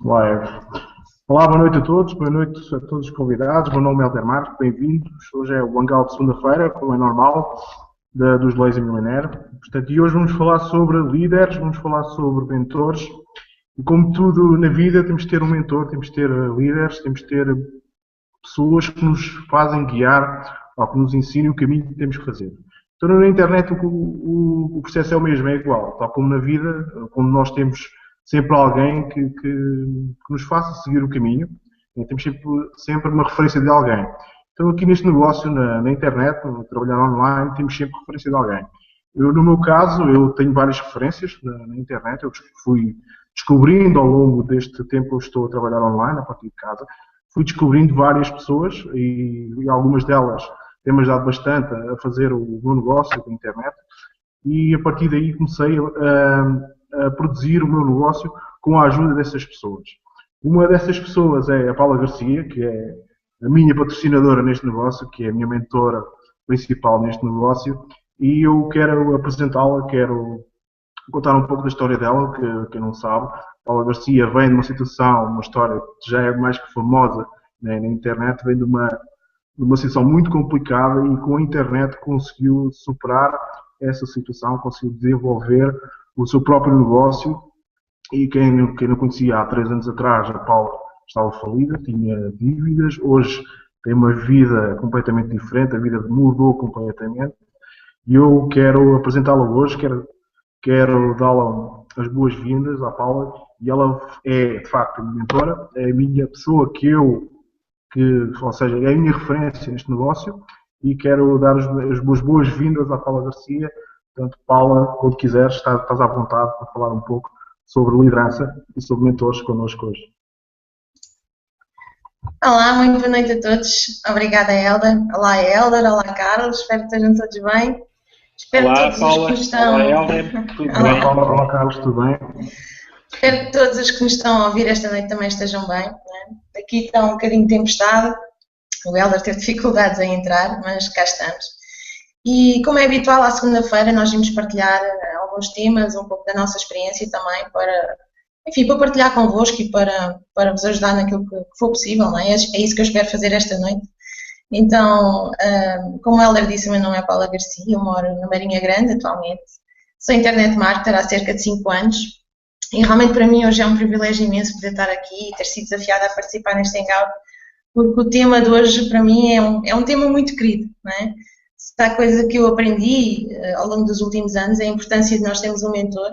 Live. Olá, boa noite a todos, boa noite a todos os convidados. Meu nome é Helder Marques, bem-vindos. Hoje é o Hangout de segunda-feira, como é normal, dos Lazy Millionaire. Portanto, e hoje vamos falar sobre líderes, vamos falar sobre mentores. E como tudo na vida, temos de ter um mentor, temos de ter líderes, temos de ter pessoas que nos fazem guiar ou que nos ensinem o caminho que temos que fazer. Então, na internet, o processo é o mesmo, é igual. Tal como na vida, quando nós temos sempre alguém que nos faça seguir o caminho, temos sempre uma referência de alguém. Então, aqui neste negócio, na internet, no trabalhar online, temos sempre referência de alguém. No meu caso, eu tenho várias referências na internet, eu fui descobrindo ao longo deste tempo que eu estou a trabalhar online, a partir de casa, fui descobrindo várias pessoas e algumas delas têm-me ajudado bastante a fazer o meu negócio da internet e a partir daí comecei a produzir o meu negócio com a ajuda dessas pessoas. Uma dessas pessoas é a Paula Garcia, que é a minha patrocinadora neste negócio, que é a minha mentora principal neste negócio, e eu quero apresentá-la, quero contar um pouco da história dela, que quem não sabe. A Paula Garcia vem de uma situação, uma história que já é mais que famosa, né, na internet, vem de uma situação muito complicada e com a internet conseguiu superar essa situação, conseguiu desenvolver o seu próprio negócio e quem não conhecia há 3 anos atrás, a Paula estava falida, tinha dívidas, hoje tem uma vida completamente diferente, a vida mudou completamente e eu quero apresentá-la hoje, quero dar-lhe as boas-vindas à Paula e ela é de facto a minha mentora, é a minha pessoa ou seja, é a minha referência neste negócio e quero dar as boas-vindas à Paula Garcia. Portanto, Paula, quando quiseres, estás à vontade para falar um pouco sobre liderança e sobre mentores connosco hoje. Olá, muito boa noite a todos. Obrigada, Helder. Olá, Helder. Olá, Carlos. Espero que estejam todos bem. Espero olá, que todos Paula. Os que nos estão... Olá, Helder. Tudo bem, Paula? Olá, Carlos. Tudo bem? Espero que todos os que nos estão a ouvir esta noite também estejam bem. Né? Aqui está um bocadinho de tempestade. O Helder teve dificuldades em entrar, mas cá estamos. E como é habitual, à segunda-feira nós vamos partilhar alguns temas, um pouco da nossa experiência também para partilhar convosco e para vos ajudar naquilo que for possível, não é? É isso que eu espero fazer esta noite. Então, como o Helder disse, o meu nome é Paula Garcia, eu moro na Marinha Grande atualmente, sou internet marketer há cerca de 5 anos e realmente para mim hoje é um privilégio imenso poder estar aqui e ter sido desafiada a participar neste Hangout, porque o tema de hoje para mim é um tema muito querido, não é? Se há coisa que eu aprendi ao longo dos últimos anos é a importância de nós termos um mentor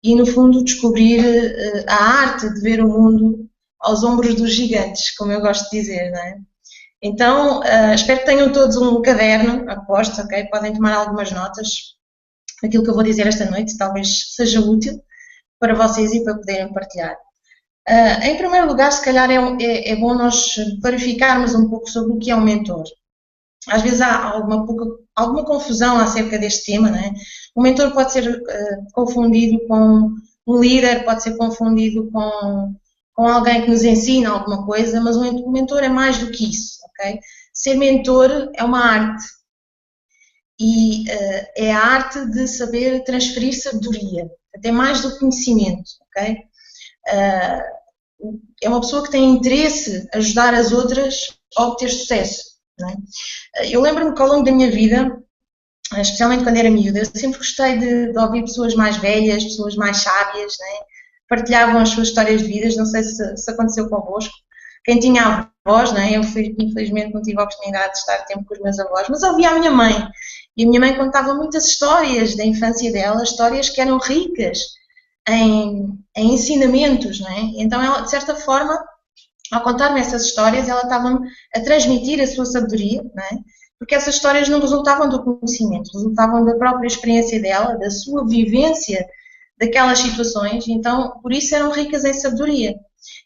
e, no fundo, descobrir a arte de ver o mundo aos ombros dos gigantes, como eu gosto de dizer, não é? Então, espero que tenham todos um caderno, aposto, ok? Podem tomar algumas notas. Aquilo que eu vou dizer esta noite talvez seja útil para vocês e para poderem partilhar. Em primeiro lugar, se calhar é bom nós clarificarmos um pouco sobre o que é um mentor. Às vezes há alguma confusão acerca deste tema, não é? O mentor pode ser confundido com um líder, pode ser confundido com alguém que nos ensina alguma coisa, mas o mentor é mais do que isso, ok? Ser mentor é uma arte e é a arte de saber transferir sabedoria, até mais do que conhecimento, ok? É uma pessoa que tem interesse em ajudar as outras a obter sucesso. Não é? Eu lembro-me que ao longo da minha vida, especialmente quando era miúda, eu sempre gostei de ouvir pessoas mais velhas, pessoas mais sábias, não é? Partilhavam as suas histórias de vidas, não sei se aconteceu convosco. Quem tinha avós, não é? Eu infelizmente não tive a oportunidade de estar tempo com os meus avós, mas ouvia a minha mãe. E a minha mãe contava muitas histórias da infância dela, histórias que eram ricas em ensinamentos, não é? Então ela, de certa forma, ao contar-me essas histórias, ela estava-me a transmitir a sua sabedoria, não é? Porque essas histórias não resultavam do conhecimento, resultavam da própria experiência dela, da sua vivência daquelas situações, então, por isso eram ricas em sabedoria.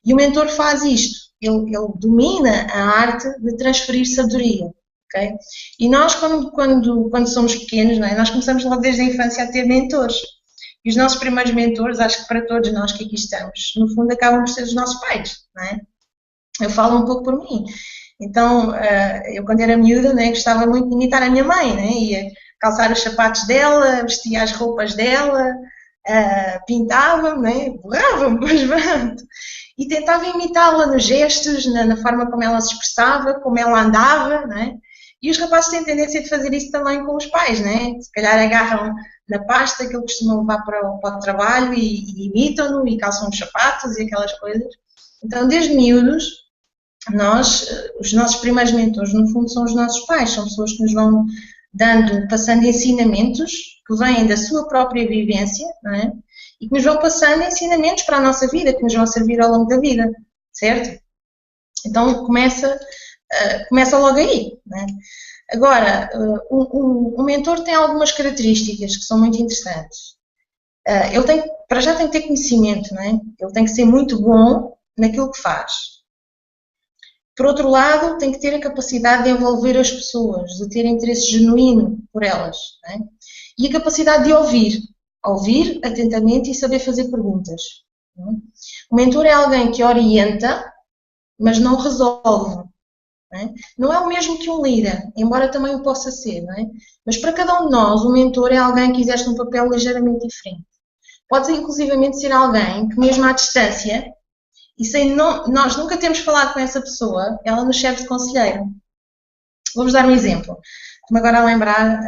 E o mentor faz isto, ele domina a arte de transferir sabedoria, ok? E nós, quando somos pequenos, não é? Nós começamos logo desde a infância a ter mentores. E os nossos primeiros mentores, acho que para todos nós que aqui estamos, no fundo acabam por ser os nossos pais, não é? Eu falo um pouco por mim. Então, eu quando era miúda, né, gostava muito de imitar a minha mãe, né? Ia calçar os sapatos dela, vestia as roupas dela, pintava-me, né? Borrava-me, mas pronto. e tentava imitá-la nos gestos, na forma como ela se expressava, como ela andava, não é? E os rapazes têm tendência de fazer isso também com os pais, não é? Se calhar agarram na pasta que ele costuma levar para o trabalho e imitam-no e calçam os sapatos e aquelas coisas. Então, desde miúdos, os nossos primeiros mentores, no fundo, são os nossos pais, são pessoas que nos vão passando ensinamentos que vêm da sua própria vivência, não é? E que nos vão passando ensinamentos para a nossa vida, que nos vão servir ao longo da vida, certo? Então, começa logo aí, não é? Agora, o mentor tem algumas características que são muito interessantes. Ele para já tem que ter conhecimento, não é? Ele tem que ser muito bom naquilo que faz. Por outro lado, tem que ter a capacidade de envolver as pessoas, de ter interesse genuíno por elas, não é? E a capacidade de ouvir atentamente e saber fazer perguntas. Não é? O mentor é alguém que orienta, mas não resolve. Não é o mesmo que um líder, embora também o possa ser, não é? Mas para cada um de nós, o mentor é alguém que exerce um papel ligeiramente diferente. Pode inclusivamente ser alguém que mesmo à distância, e nós nunca temos falado com essa pessoa, ela nos serve de conselheiro. Vou-vos dar um exemplo. Estou-me agora a lembrar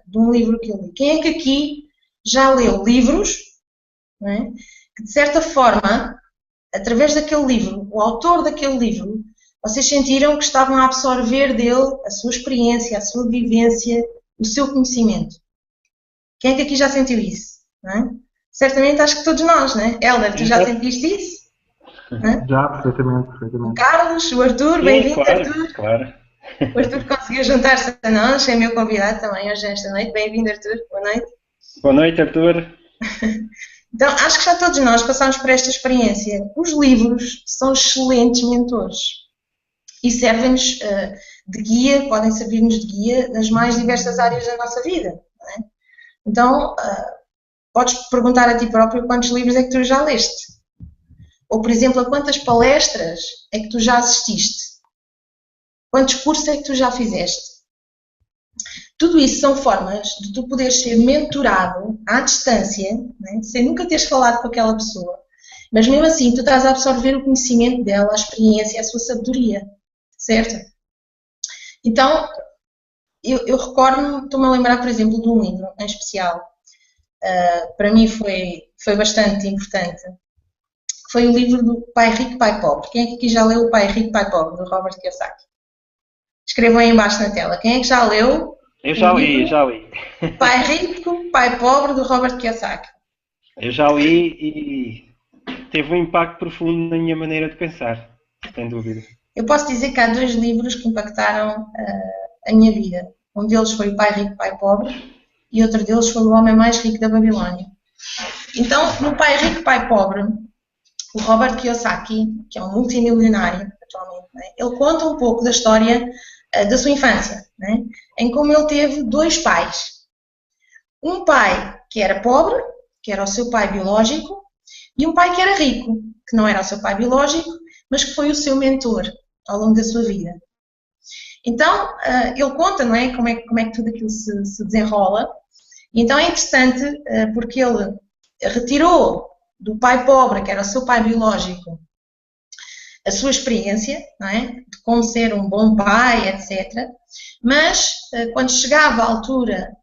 de um livro que eu li. Quem é que aqui já leu livros, não é? Que de certa forma, através daquele livro, o autor daquele livro, vocês sentiram que estavam a absorver dele a sua experiência, a sua vivência, o seu conhecimento? Quem é que aqui já sentiu isso? Não é? Certamente acho que todos nós, não é? Helder, tu já sentiste isso? Não é? Já, perfeitamente. O Carlos, o Arthur, bem-vindo, claro, Arthur. Claro. O Arthur conseguiu juntar-se a nós, é meu convidado também hoje esta noite. Bem-vindo, Arthur, boa noite. Boa noite, Arthur. Então, acho que já todos nós passamos por esta experiência. Os livros são excelentes mentores. E servem-nos de guia, podem servir-nos de guia nas mais diversas áreas da nossa vida. Não é? Então, podes perguntar a ti próprio quantos livros é que tu já leste. Ou, por exemplo, a quantas palestras é que tu já assististe. Quantos cursos é que tu já fizeste. Tudo isso são formas de tu poderes ser mentorado à distância, não é? Sem nunca teres falado com aquela pessoa. Mas mesmo assim, tu estás a absorver o conhecimento dela, a experiência, a sua sabedoria. Certo? Então, eu recordo-me, estou-me a lembrar, por exemplo, de um livro em especial, para mim foi bastante importante, que foi o livro do Pai Rico, Pai Pobre. Quem é que aqui já leu o Pai Rico, Pai Pobre, do Robert Kiyosaki? Escrevam aí embaixo na tela. Quem é que já leu? Eu já li. Pai Rico, Pai Pobre, do Robert Kiyosaki. Eu já li e teve um impacto profundo na minha maneira de pensar, sem dúvida. Eu posso dizer que há 2 livros que impactaram a minha vida. Um deles foi o Pai Rico, Pai Pobre e outro deles foi o Homem Mais Rico da Babilónia. Então, no Pai Rico, Pai Pobre, o Robert Kiyosaki, que é um multimilionário atualmente, né, ele conta um pouco da história da sua infância, né, em como ele teve 2 pais. Um pai que era pobre, que era o seu pai biológico, e um pai que era rico, que não era o seu pai biológico, mas que foi o seu mentor ao longo da sua vida. Então, ele conta, não é, como é que tudo aquilo se desenrola. Então é interessante porque ele retirou do pai pobre, que era o seu pai biológico, a sua experiência, não é, de como ser um bom pai, etc. Mas, quando chegava à altura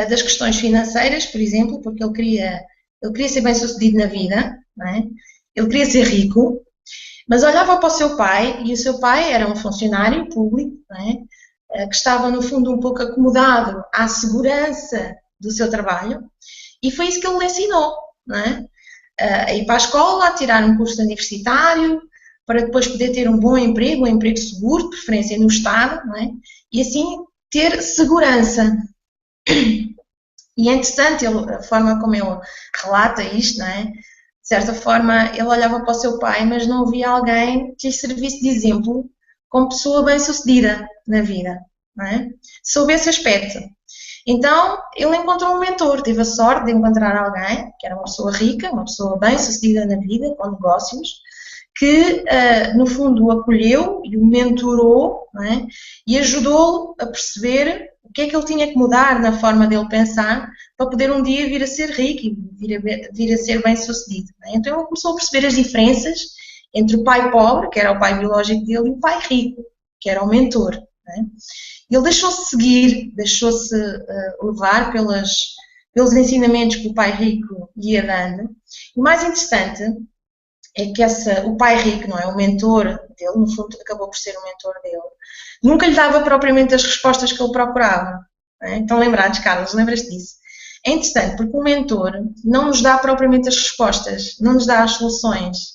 das questões financeiras, por exemplo, porque ele queria ser bem-sucedido na vida, não é? Ele queria ser rico, mas olhava para o seu pai, e o seu pai era um funcionário público, não é? Que estava, no fundo, um pouco acomodado à segurança do seu trabalho, e foi isso que ele lhe ensinou, não é? A ir para a escola, a tirar um curso universitário, para depois poder ter um bom emprego, um emprego seguro, de preferência no Estado, não é? E assim ter segurança. E é interessante a forma como ele relata isto, não é? De certa forma, ele olhava para o seu pai, mas não via alguém que lhe servisse de exemplo como pessoa bem-sucedida na vida, não é? Sob esse aspecto. Então, ele encontrou um mentor, teve a sorte de encontrar alguém, que era uma pessoa rica, uma pessoa bem-sucedida na vida, com negócios, que, no fundo, o acolheu e o mentorou, não é? E ajudou-o a perceber o que é que ele tinha que mudar na forma dele pensar para poder um dia vir a ser rico e vir a ser bem-sucedido. Então ele começou a perceber as diferenças entre o pai pobre, que era o pai biológico dele, e o pai rico, que era o mentor. Não é? Ele deixou-se seguir, deixou-se levar pelos ensinamentos que o pai rico lhe ia dando. E o mais interessante é que o pai rico, não é, o mentor dele, no fundo acabou por ser o mentor dele, nunca lhe dava propriamente as respostas que ele procurava. Não é? Estão lembrados, Carlos? Lembras-te disso? É interessante porque o mentor não nos dá propriamente as respostas, não nos dá as soluções.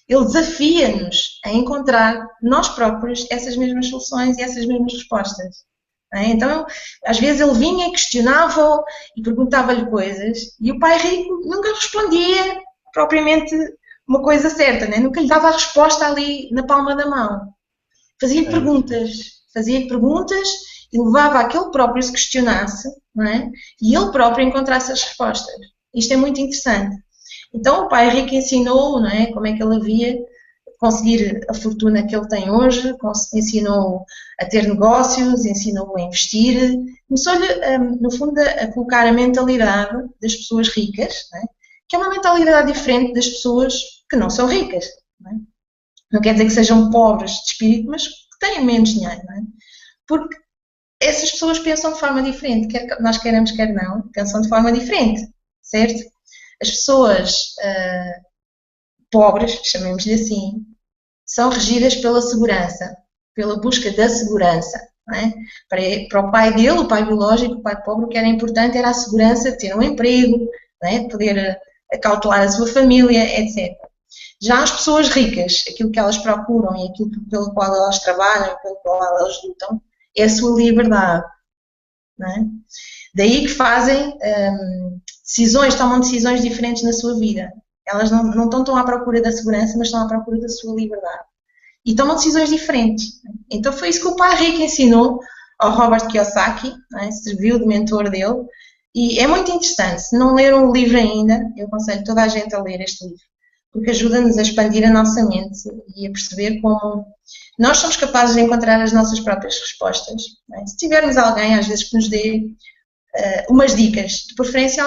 Ele desafia-nos a encontrar nós próprios essas mesmas soluções e essas mesmas respostas. Não é? Então, às vezes ele vinha e questionava-o e perguntava-lhe coisas e o pai rico nunca respondia propriamente uma coisa certa, né? Nunca lhe dava a resposta ali na palma da mão. Fazia-lhe perguntas e levava a que ele próprio se questionasse, não é? E ele próprio encontrasse as respostas. Isto é muito interessante. Então o pai rico ensinou, não é? Como é que ele havia conseguir a fortuna que ele tem hoje, ensinou a ter negócios, ensinou a investir, começou-lhe, no fundo, a colocar a mentalidade das pessoas ricas, não é? Que é uma mentalidade diferente das pessoas que não são ricas. Não é? Não quer dizer que sejam pobres de espírito, mas que têm menos dinheiro. Não é? Porque essas pessoas pensam de forma diferente, quer nós queiramos, quer não, pensam de forma diferente, certo? As pessoas pobres, chamemos-lhe assim, são regidas pela segurança, pela busca da segurança. Não é? Para o pai dele, o pai biológico, o pai pobre, o que era importante era a segurança de ter um emprego, não é? Poder acautelar a sua família, etc. Já as pessoas ricas, aquilo que elas procuram e aquilo pelo qual elas trabalham, pelo qual elas lutam, é a sua liberdade. Não é? Daí que fazem tomam decisões diferentes na sua vida. Elas não estão tão à procura da segurança, mas estão à procura da sua liberdade. E tomam decisões diferentes. Então foi isso que o pai rico ensinou ao Robert Kiyosaki, não é? Serviu de mentor dele. E é muito interessante. Se não leram o livro ainda, eu aconselho toda a gente a ler este livro, porque ajuda-nos a expandir a nossa mente e a perceber como nós somos capazes de encontrar as nossas próprias respostas. Não é? Se tivermos alguém, às vezes, que nos dê umas dicas, de preferência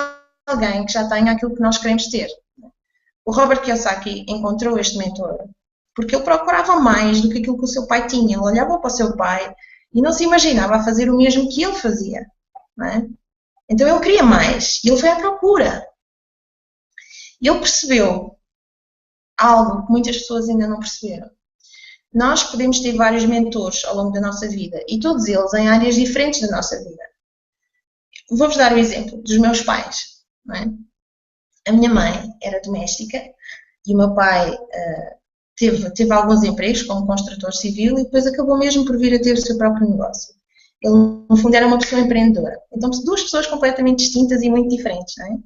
alguém que já tenha aquilo que nós queremos ter. O Robert Kiyosaki encontrou este mentor porque ele procurava mais do que aquilo que o seu pai tinha. Ele olhava para o seu pai e não se imaginava a fazer o mesmo que ele fazia. Não é? Então ele queria mais e ele foi à procura. E ele percebeu algo que muitas pessoas ainda não perceberam. Nós podemos ter vários mentores ao longo da nossa vida e todos eles em áreas diferentes da nossa vida. Vou-vos dar o exemplo dos meus pais. Não é? A minha mãe era doméstica e o meu pai teve alguns empregos como construtor civil e depois acabou mesmo por vir a ter o seu próprio negócio. Ele, no fundo, era uma pessoa empreendedora. Então, duas pessoas completamente distintas e muito diferentes. Não é?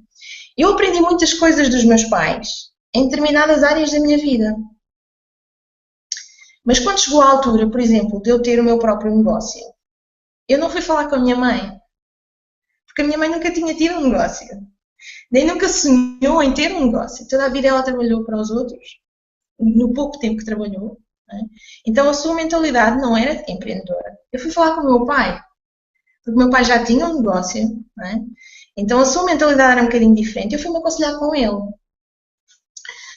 Eu aprendi muitas coisas dos meus pais em determinadas áreas da minha vida. Mas quando chegou a altura, por exemplo, de eu ter o meu próprio negócio, eu não fui falar com a minha mãe. Porque a minha mãe nunca tinha tido um negócio. Nem nunca sonhou em ter um negócio. Toda a vida ela trabalhou para os outros, no pouco tempo que trabalhou. Não é? Então a sua mentalidade não era empreendedora. Eu fui falar com o meu pai, porque o meu pai já tinha um negócio. Não é? Então a sua mentalidade era um bocadinho diferente. Eu fui-me aconselhar com ele.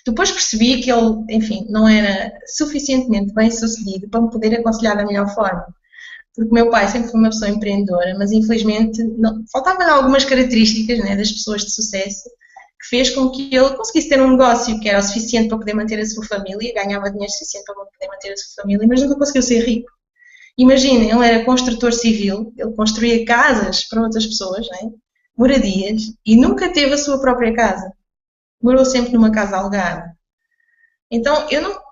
Depois percebi que ele, enfim, não era suficientemente bem sucedido para me poder aconselhar da melhor forma. Porque o meu pai sempre foi uma pessoa empreendedora, mas infelizmente faltavam algumas características, né, das pessoas de sucesso que fez com que ele conseguisse ter um negócio que era o suficiente para poder manter a sua família, ganhava dinheiro suficiente para poder manter a sua família, mas nunca conseguiu ser rico. Imaginem, ele era construtor civil, ele construía casas para outras pessoas, né, moradias, e nunca teve a sua própria casa. Morou sempre numa casa alugada. Então,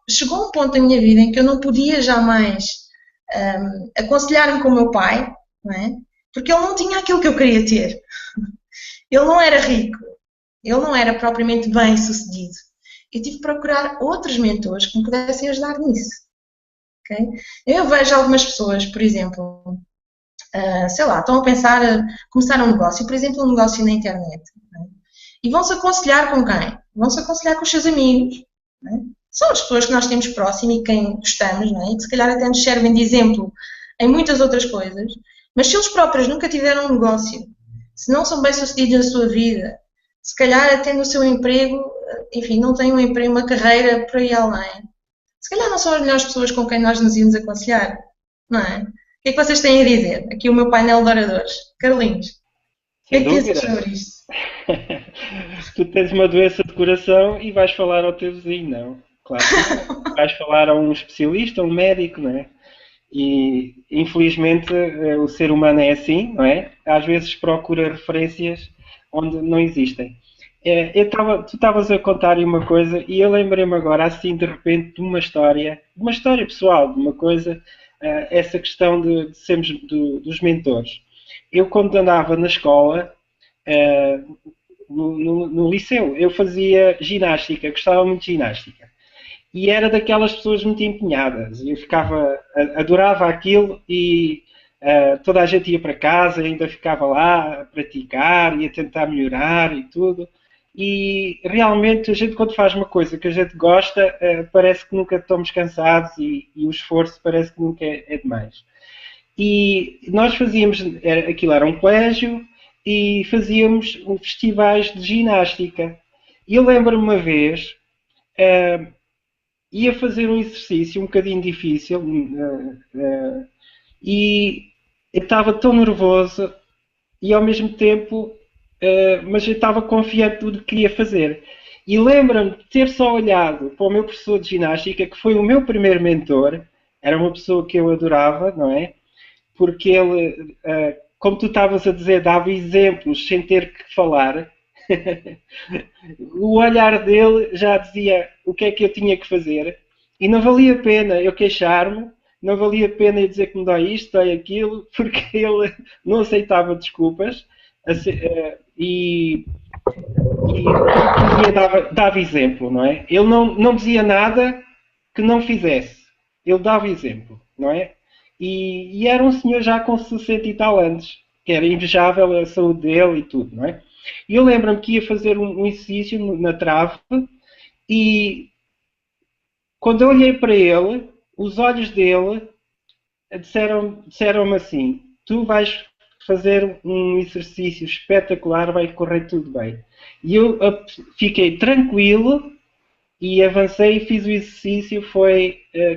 chegou um ponto da minha vida em que eu não podia jamais aconselhar-me com o meu pai, não é? Porque ele não tinha aquilo que eu queria ter. Ele não era rico, ele não era propriamente bem sucedido. Eu tive que procurar outros mentores que me pudessem ajudar nisso. Okay? Eu vejo algumas pessoas, por exemplo, sei lá, estão a pensar começar um negócio, por exemplo, um negócio na internet. Não é? E vão-se aconselhar com quem? Vão-se aconselhar com os seus amigos. Não é? São as pessoas que nós temos próximo e quem gostamos, não é? E que se calhar até nos servem de exemplo em muitas outras coisas, mas se eles próprios nunca tiveram um negócio, se não são bem-sucedidos na sua vida, se calhar até no seu emprego enfim, não têm um emprego, uma carreira por aí além, se calhar não são as melhores pessoas com quem nós nos íamos aconselhar, não é? O que é que vocês têm a dizer? Aqui o meu painel de oradores. Carlinhos, o que é Sem que pensas dúvida. sobre isto? Tu tens uma doença de coração e vais falar ao teu vizinho, não? Claro que não. Vais falar a um especialista, a um médico, não é? E infelizmente o ser humano é assim, não é? Às vezes procura referências onde não existem. Tu estavas a contar uma coisa e eu lembrei-me agora, assim, de repente, de uma história pessoal, de uma coisa, essa questão de sermos dos mentores. Eu, quando andava na escola, eh, no liceu, eu fazia ginástica, gostava muito de ginástica. E era daquelas pessoas muito empenhadas. Eu adorava aquilo e toda a gente ia para casa, ainda ficava lá a praticar e a tentar melhorar e tudo. E realmente a gente, quando faz uma coisa que a gente gosta, parece que nunca estamos cansados e o esforço parece que nunca é demais. E nós aquilo era um colégio e fazíamos festivais de ginástica. E eu lembro-me uma vez, eh, ia fazer um exercício um bocadinho difícil e eu estava tão nervoso e ao mesmo tempo, mas eu estava confiante de tudo que queria fazer. E lembro-me de ter só olhado para o meu professor de ginástica, que foi o meu primeiro mentor, era uma pessoa que eu adorava, não é? Porque ele, como tu estavas a dizer, dava exemplos sem ter que falar. O olhar dele já dizia o que é que eu tinha que fazer e não valia a pena eu queixar-me, não valia a pena eu dizer que me dói isto, dói aquilo, porque ele não aceitava desculpas e dava exemplo, não é? Ele não dizia nada que não fizesse, ele dava exemplo, não é? E era um senhor já com 60 e tal anos, que era invejável a saúde dele e tudo, não é? E eu lembro-me que ia fazer um exercício na trave e quando eu olhei para ele, os olhos dele disseram-me assim: tu vais fazer um exercício espetacular, vai correr tudo bem. E eu fiquei tranquilo e avancei e fiz o exercício,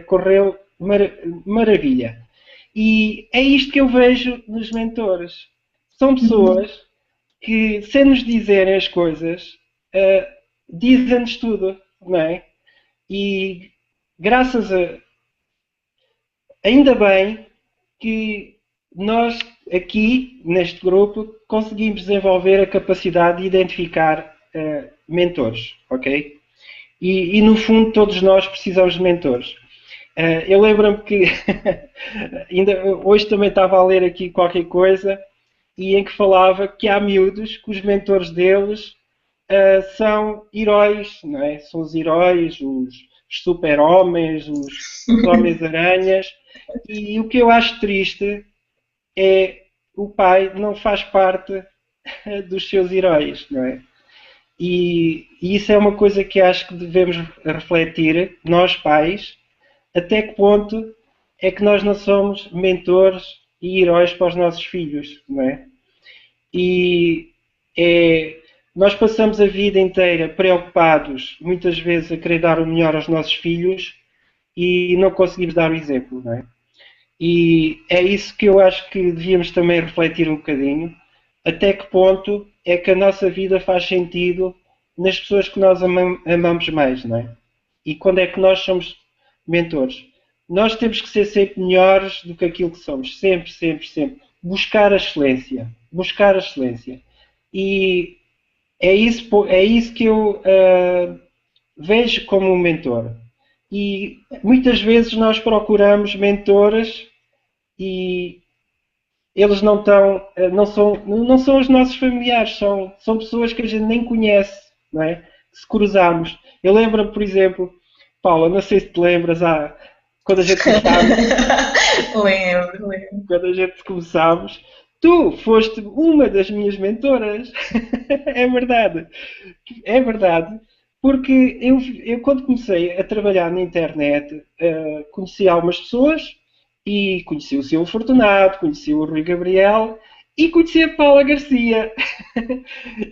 correu maravilha. E é isto que eu vejo nos mentores. São pessoas que, sem nos dizerem as coisas, dizem-nos tudo, não é? E graças a... Ainda bem que nós, aqui, neste grupo, conseguimos desenvolver a capacidade de identificar mentores, ok? E, no fundo, todos nós precisamos de mentores. Eu lembro-me que ainda hoje também estava a ler aqui qualquer coisa e em que falava que há miúdos que os mentores deles são heróis, não é? São os heróis, os super-homens, os homens-aranhas. E o que eu acho triste é o pai não faz parte dos seus heróis, não é? E isso é uma coisa que acho que devemos refletir, nós pais, até que ponto é que nós não somos mentores e heróis para os nossos filhos, não é? E nós passamos a vida inteira preocupados, muitas vezes a querer dar o melhor aos nossos filhos e não conseguimos dar o exemplo, não é? E é isso que eu acho que devíamos também refletir um bocadinho, até que ponto é que a nossa vida faz sentido nas pessoas que nós amamos mais, não é? E quando é que nós somos mentores? Nós temos que ser sempre melhores do que aquilo que somos, sempre, sempre, sempre. Buscar a excelência, buscar a excelência. E é isso que eu vejo como um mentor. E muitas vezes nós procuramos mentores e eles não são os nossos familiares, são pessoas que a gente nem conhece, não é? Se cruzarmos. Eu lembro-me, por exemplo, Paula, não sei se te lembras, quando a gente começámos. Lembro. Quando a gente começámos, tu foste uma das minhas mentoras. É verdade. É verdade. Porque eu quando comecei a trabalhar na internet, conheci algumas pessoas e conheci o Silvio Fortunato, conheci o Rui Gabriel e conheci a Paula Garcia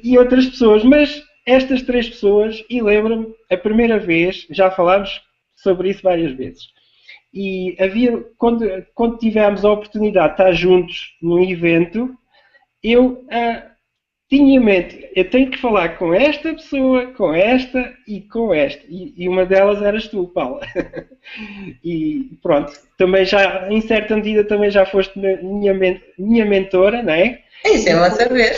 e outras pessoas, mas estas 3 pessoas, e lembro-me, a primeira vez, já falámos sobre isso várias vezes, e havia, quando tivemos a oportunidade de estar juntos num evento, eu tinha em mente, eu tenho que falar com esta pessoa, com esta e com esta. E uma delas eras tu, Paula. E pronto, também já, em certa medida, também já foste minha mentora, não é? Isso é bom saber.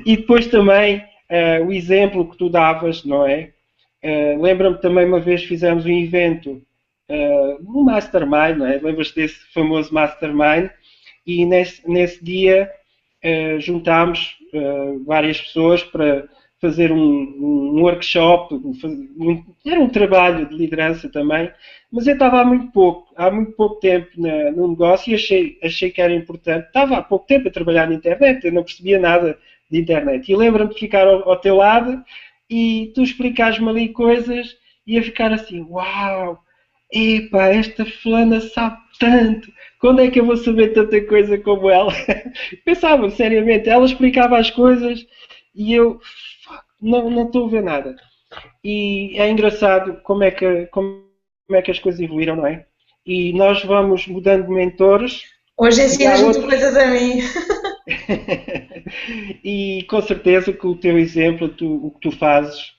E depois também o exemplo que tu davas, não é? Lembra-me também uma vez fizemos um evento, um mastermind, não é? Lembras-te desse famoso mastermind? E nesse dia juntámos várias pessoas para fazer um workshop, era um trabalho de liderança também, mas eu estava há muito pouco tempo no negócio e achei que era importante. Estava há pouco tempo a trabalhar na internet, eu não percebia nada de internet. E lembro-me de ficar ao teu lado e tu explicares-me ali coisas e eu ficar assim, uau, epá, esta fulana sabe tanto, quando é que eu vou saber tanta coisa como ela? Pensava, seriamente, ela explicava as coisas e eu não estou a ver nada. E é engraçado como é que as coisas evoluíram, não é? E nós vamos mudando de mentores. Hoje ensinas-me tu coisas a mim. E com certeza que o teu exemplo, o que tu fazes,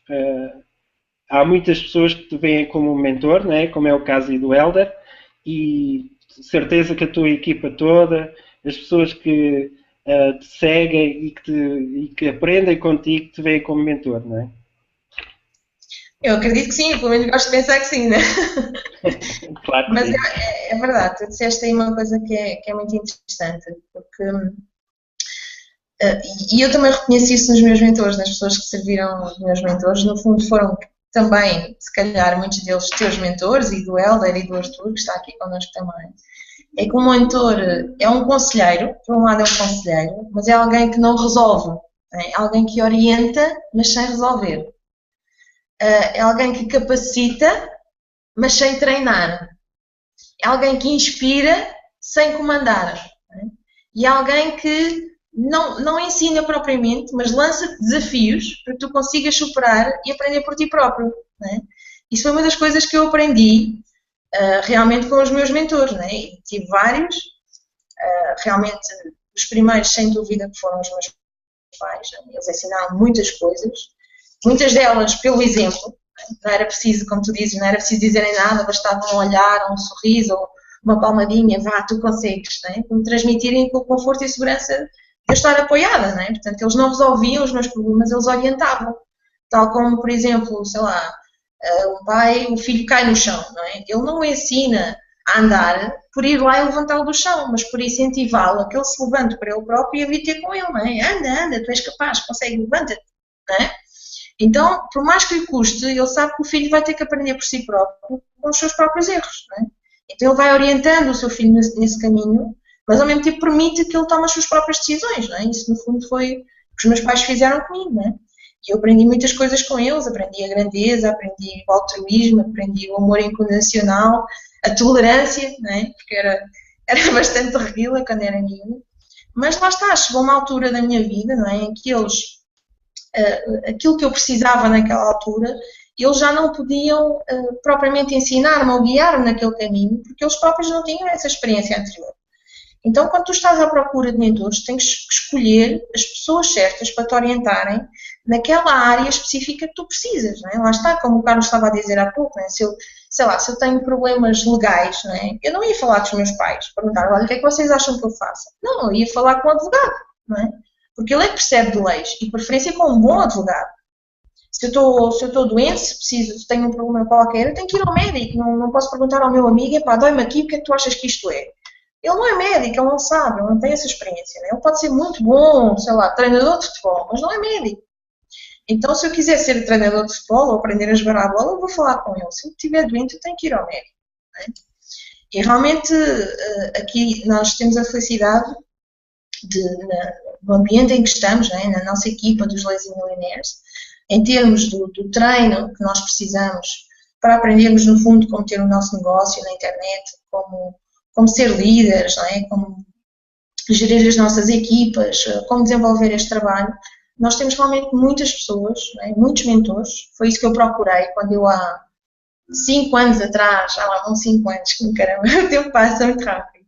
há muitas pessoas que te veem como um mentor, não é? Como é o caso aí do Helder, e certeza que a tua equipa toda, as pessoas que te seguem e que aprendem contigo, te veem como mentor, não é? Eu acredito que sim, pelo menos gosto de pensar que sim, né? Claro que Mas sim. é verdade, tu disseste aí uma coisa que é muito interessante, porque e eu também reconheci isso nos meus mentores, nas pessoas que serviram os meus mentores, no fundo foram também, se calhar, muitos deles teus mentores, e do Helder e do Arthur, que está aqui connosco também. É que um mentor é um conselheiro, por um lado é um conselheiro, mas é alguém que não resolve, é alguém que orienta, mas sem resolver. É alguém que capacita, mas sem treinar. É alguém que inspira, sem comandar. É? E é alguém que não ensina propriamente, mas lança-te desafios para que tu consigas superar e aprender por ti próprio. É? Isso foi uma das coisas que eu aprendi realmente com os meus mentores. Né? E tive vários, realmente os primeiros sem dúvida que foram os meus pais. Né? Eles ensinaram muitas coisas, muitas delas pelo exemplo. Não era preciso, como tu dizes, não era preciso dizerem nada, bastava um olhar, um sorriso, ou uma palmadinha, vá, tu consegues, né? Me transmitirem aquele conforto e segurança de eu estar apoiada, né? Portanto, eles não resolviam os meus problemas, eles orientavam. Tal como, por exemplo, sei lá, um pai, o filho cai no chão, não é? Ele não o ensina a andar por ir lá e levantá-lo do chão, mas por incentivá-lo a que ele se levante para ele próprio e a vir ter com ele, não é? Anda, tu és capaz, consegue, levanta-te, não é? Então, por mais que lhe custe, ele sabe que o filho vai ter que aprender por si próprio com os seus próprios erros, não é? Então ele vai orientando o seu filho nesse caminho, mas ao mesmo tempo permite que ele tome as suas próprias decisões, não é? Isso no fundo foi o que os meus pais fizeram comigo, não é? E eu aprendi muitas coisas com eles, aprendi a grandeza, aprendi o altruísmo, aprendi o amor incondicional, a tolerância, não é? Porque era bastante terrível quando era miúda. Mas lá está, chegou uma altura da minha vida, não é? Em que eles, aquilo que eu precisava naquela altura, eles já não podiam propriamente ensinar-me ou guiar-me naquele caminho, porque eles próprios não tinham essa experiência anterior. Então, quando tu estás à procura de mentores, tens que escolher as pessoas certas para te orientarem naquela área específica que tu precisas, não é? Lá está, como o Carlos estava a dizer há pouco, não é? Se eu tenho problemas legais, não é? Eu não ia falar com os meus pais, perguntar, olha, o que é que vocês acham que eu faça? Não, eu ia falar com um advogado, não é? Porque ele é que percebe de leis, e preferência com um bom advogado. Se eu estou doente, se tenho um problema qualquer, eu tenho que ir ao médico, não posso perguntar ao meu amigo, epá, dói-me aqui, o que é que tu achas que isto é? Ele não é médico, ele não sabe, ele não tem essa experiência. Né? Ele pode ser muito bom, sei lá, treinador de futebol, mas não é médico. Então, se eu quiser ser treinador de futebol ou aprender a jogar a bola, eu vou falar com ele. Se eu estiver doente, eu tenho que ir ao médico. Né? E realmente, aqui nós temos a felicidade no ambiente em que estamos, né? Na nossa equipa dos Lazy Millionaires, em termos do treino que nós precisamos para aprendermos, no fundo, como ter o nosso negócio na internet, como ser líderes, não é? Como gerir as nossas equipas, como desenvolver este trabalho. nós temos realmente muitas pessoas, né, muitos mentores, foi isso que eu procurei quando eu há 5 anos atrás, já lá vão 5 anos, que caramba, o tempo passa muito rápido.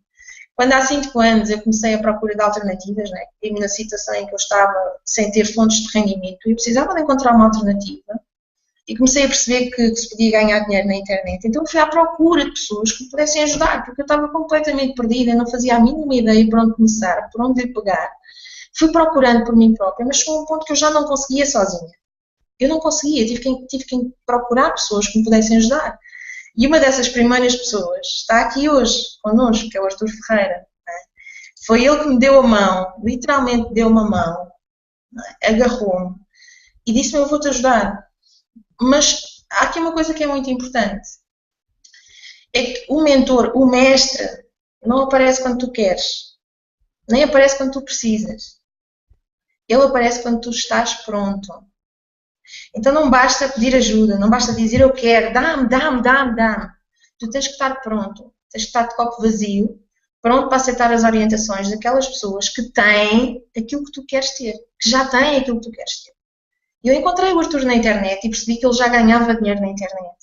Quando há 5 anos eu comecei a procura de alternativas, né, e na situação em que eu estava sem ter fontes de rendimento, eu precisava de encontrar uma alternativa, e comecei a perceber que se podia ganhar dinheiro na internet. Então fui à procura de pessoas que me pudessem ajudar, porque eu estava completamente perdida, não fazia a mínima ideia por onde começar, por onde ir pegar. Fui procurando por mim própria, mas chegou a um ponto que eu já não conseguia sozinha. Eu não conseguia, tive que procurar pessoas que me pudessem ajudar. E uma dessas primeiras pessoas está aqui hoje, connosco, que é o Arthur Ferreira. Né? Foi ele que me deu a mão, literalmente deu-me a mão, né? Agarrou-me e disse-me: eu vou-te ajudar. Mas há aqui uma coisa que é muito importante. É que o mentor, o mestre, não aparece quando tu queres. Nem aparece quando tu precisas. Ele aparece quando tu estás pronto. Então não basta pedir ajuda, não basta dizer eu quero, dá-me. Tu tens que estar pronto. Tens que estar de copo vazio, pronto para aceitar as orientações daquelas pessoas que têm aquilo que tu queres ter. Que já têm aquilo que tu queres ter. Eu encontrei o Arthur na internet e percebi que ele já ganhava dinheiro na internet.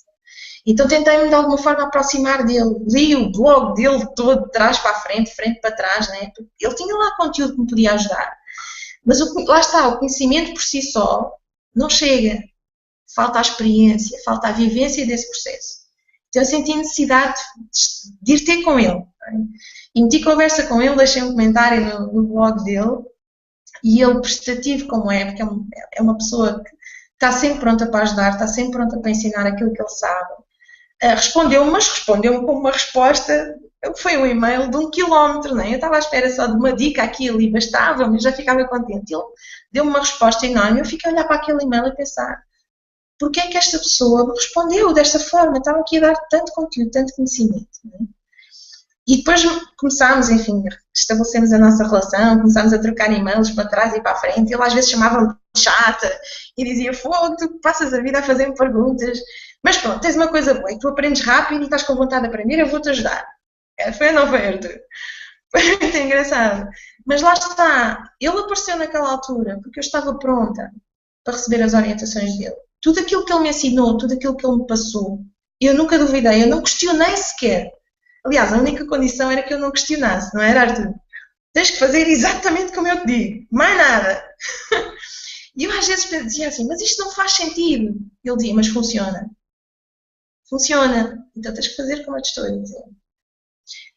Então tentei-me de alguma forma aproximar dele. Li o blog dele todo, de trás para a frente para trás. Né? Ele tinha lá conteúdo que me podia ajudar. Mas lá está, o conhecimento por si só não chega. Falta a experiência, falta a vivência desse processo. Então eu senti necessidade de ir ter com ele. Né? E meti conversa com ele, deixei um comentário no blog dele. E ele, prestativo como é, porque é uma pessoa que está sempre pronta para ajudar, está sempre pronta para ensinar aquilo que ele sabe, respondeu-me com uma resposta, foi um e-mail de 1 quilómetro, né? Eu estava à espera só de uma dica aqui e ali, bastava, mas já ficava contente. Ele deu-me uma resposta enorme, eu fiquei a olhar para aquele e-mail e pensar, porquê é que esta pessoa me respondeu desta forma? Estava aqui a dar tanto conteúdo, tanto conhecimento, né? E depois começámos, enfim, estabelecemos a nossa relação, começámos a trocar e-mails para trás e para a frente. Ele às vezes chamava-me chata e dizia: fogo, tu passas a vida a fazer-me perguntas. Mas pronto, tens uma coisa boa, é que tu aprendes rápido e estás com vontade de aprender, eu vou-te ajudar. Foi ou não foi, Arthur? Foi muito engraçado. Mas lá está, ele apareceu naquela altura porque eu estava pronta para receber as orientações dele. Tudo aquilo que ele me ensinou, tudo aquilo que ele me passou, eu nunca duvidei, eu não questionei sequer. Aliás, a única condição era que eu não questionasse, não era, Arthur? Tens que fazer exatamente como eu te digo, mais nada. E eu às vezes dizia assim, mas isto não faz sentido. Ele dizia, mas funciona. Funciona. Então tens que fazer como eu te estou a dizer.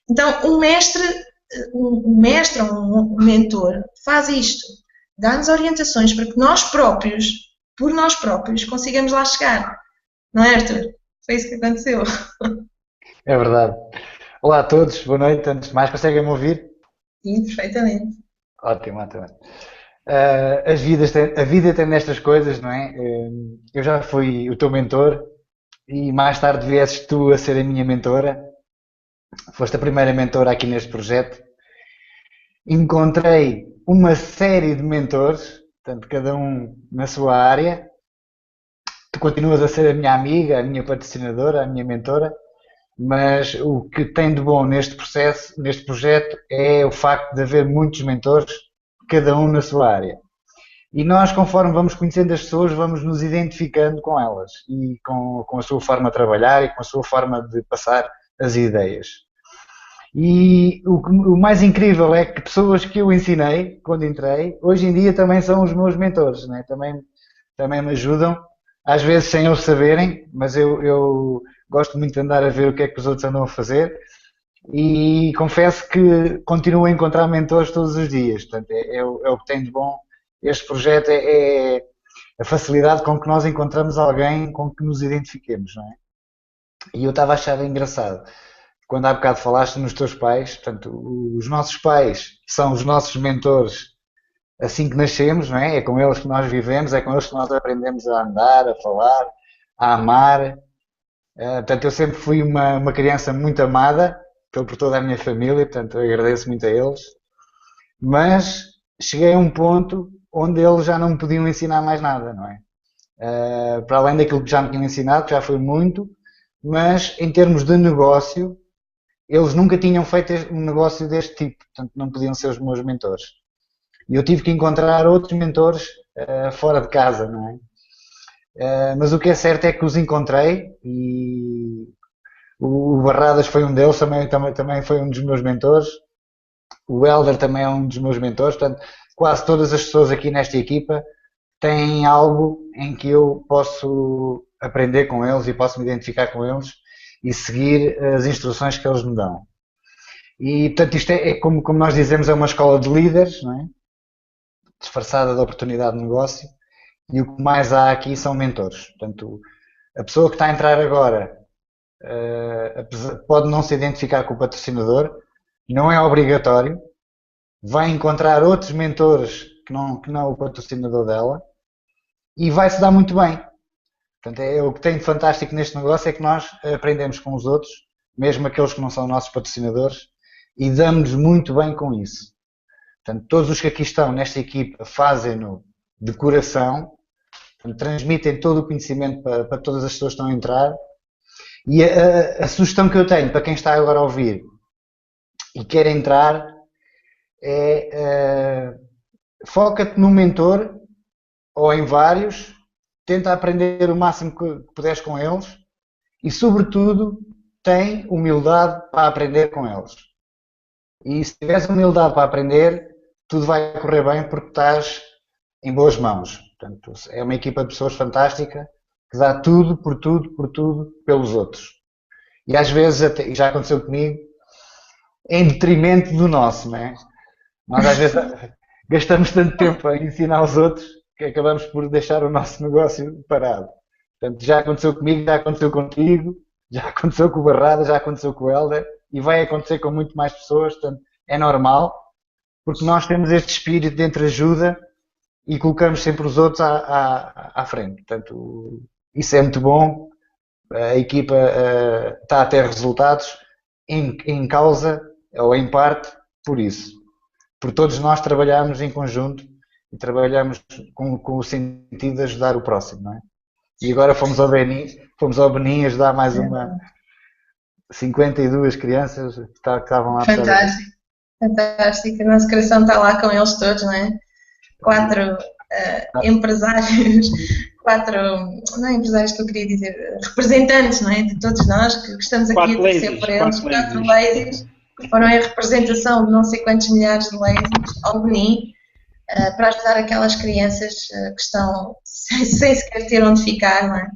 Então, um mestre ou um mentor faz isto. Dá-nos orientações para que nós próprios, por nós próprios, consigamos lá chegar. Não é, Arthur? Foi isso que aconteceu. É verdade. Olá a todos, boa noite. Antes de mais, conseguem-me ouvir? Sim, perfeitamente. Ótimo. A vida tem nestas coisas, não é? Eu já fui o teu mentor e mais tarde viesses tu a ser a minha mentora. Foste a primeira mentora aqui neste projeto. Encontrei uma série de mentores, portanto, cada um na sua área. Tu continuas a ser a minha amiga, a minha patrocinadora, a minha mentora. Mas o que tem de bom neste processo, neste projeto, é o facto de haver muitos mentores, cada um na sua área. E nós, conforme vamos conhecendo as pessoas, vamos nos identificando com elas e com a sua forma de trabalhar e com a sua forma de passar as ideias. E o mais incrível é que pessoas que eu ensinei quando entrei, hoje em dia também são os meus mentores, né? Também me ajudam, às vezes sem eles saberem, mas eu gosto muito de andar a ver o que é que os outros andam a fazer e confesso que continuo a encontrar mentores todos os dias. Portanto, é o que tem de bom este projeto, é a facilidade com que nós encontramos alguém com que nos identifiquemos, não é? E eu estava a achar engraçado, quando há bocado falaste nos teus pais, portanto, os nossos pais são os nossos mentores assim que nascemos, não é? É com eles que nós vivemos, é com eles que nós aprendemos a andar, a falar, a amar. Portanto, eu sempre fui uma criança muito amada por toda a minha família, portanto, eu agradeço muito a eles. Mas cheguei a um ponto onde eles já não me podiam ensinar mais nada, não é? Para além daquilo que já me tinham ensinado, que já foi muito, mas em termos de negócio, eles nunca tinham feito um negócio deste tipo, portanto, não podiam ser os meus mentores. E eu tive que encontrar outros mentores fora de casa, não é? Mas o que é certo é que os encontrei e o Barradas foi um deles, também foi um dos meus mentores. O Helder também é um dos meus mentores. Portanto, quase todas as pessoas aqui nesta equipa têm algo em que eu posso aprender com eles e posso me identificar com eles e seguir as instruções que eles me dão. E, portanto, isto é como nós dizemos, é uma escola de líderes, não é? Disfarçada de oportunidade de negócio. E o que mais há aqui são mentores. Portanto, a pessoa que está a entrar agora pode não se identificar com o patrocinador, não é obrigatório, vai encontrar outros mentores que não o patrocinador dela e vai se dar muito bem. Portanto, o que tem de fantástico neste negócio é que nós aprendemos com os outros, mesmo aqueles que não são nossos patrocinadores, e damos-nos muito bem com isso. Portanto, todos os que aqui estão nesta equipa fazem-no de coração, portanto, transmitem todo o conhecimento para todas as pessoas que estão a entrar. E a sugestão que eu tenho para quem está agora a ouvir e quer entrar é foca-te num mentor ou em vários, tenta aprender o máximo que puderes com eles e, sobretudo, tem humildade para aprender com eles. E se tiveres humildade para aprender, tudo vai correr bem porque estás em boas mãos. Portanto, é uma equipa de pessoas fantástica que dá tudo, por tudo, pelos outros. E às vezes, até, já aconteceu comigo, em detrimento do nosso, não é? Nós às vezes gastamos tanto tempo a ensinar os outros que acabamos por deixar o nosso negócio parado. Portanto, já aconteceu comigo, já aconteceu contigo, já aconteceu com o Barrada, já aconteceu com o Helder e vai acontecer com muito mais pessoas. Portanto, é normal, porque nós temos este espírito de entreajuda e colocamos sempre os outros à frente. Portanto, isso é muito bom. A equipa está a ter resultados em causa, ou em parte, por isso. Porque todos nós trabalhamos em conjunto e trabalhamos com o sentido de ajudar o próximo, não é? E agora fomos ao Benin ajudar mais 52 crianças que estavam lá. Fantástico, fantástico. A nossa coração está lá com eles todos, não é? 4 empresários, 4, não é empresários que eu queria dizer, representantes, não é? De todos nós que estamos aqui a torcer por eles, 4 ladies, foram em representação de não sei quantos milhares de ladies ao Benin, para ajudar aquelas crianças que estão sem sequer ter onde ficar, não é?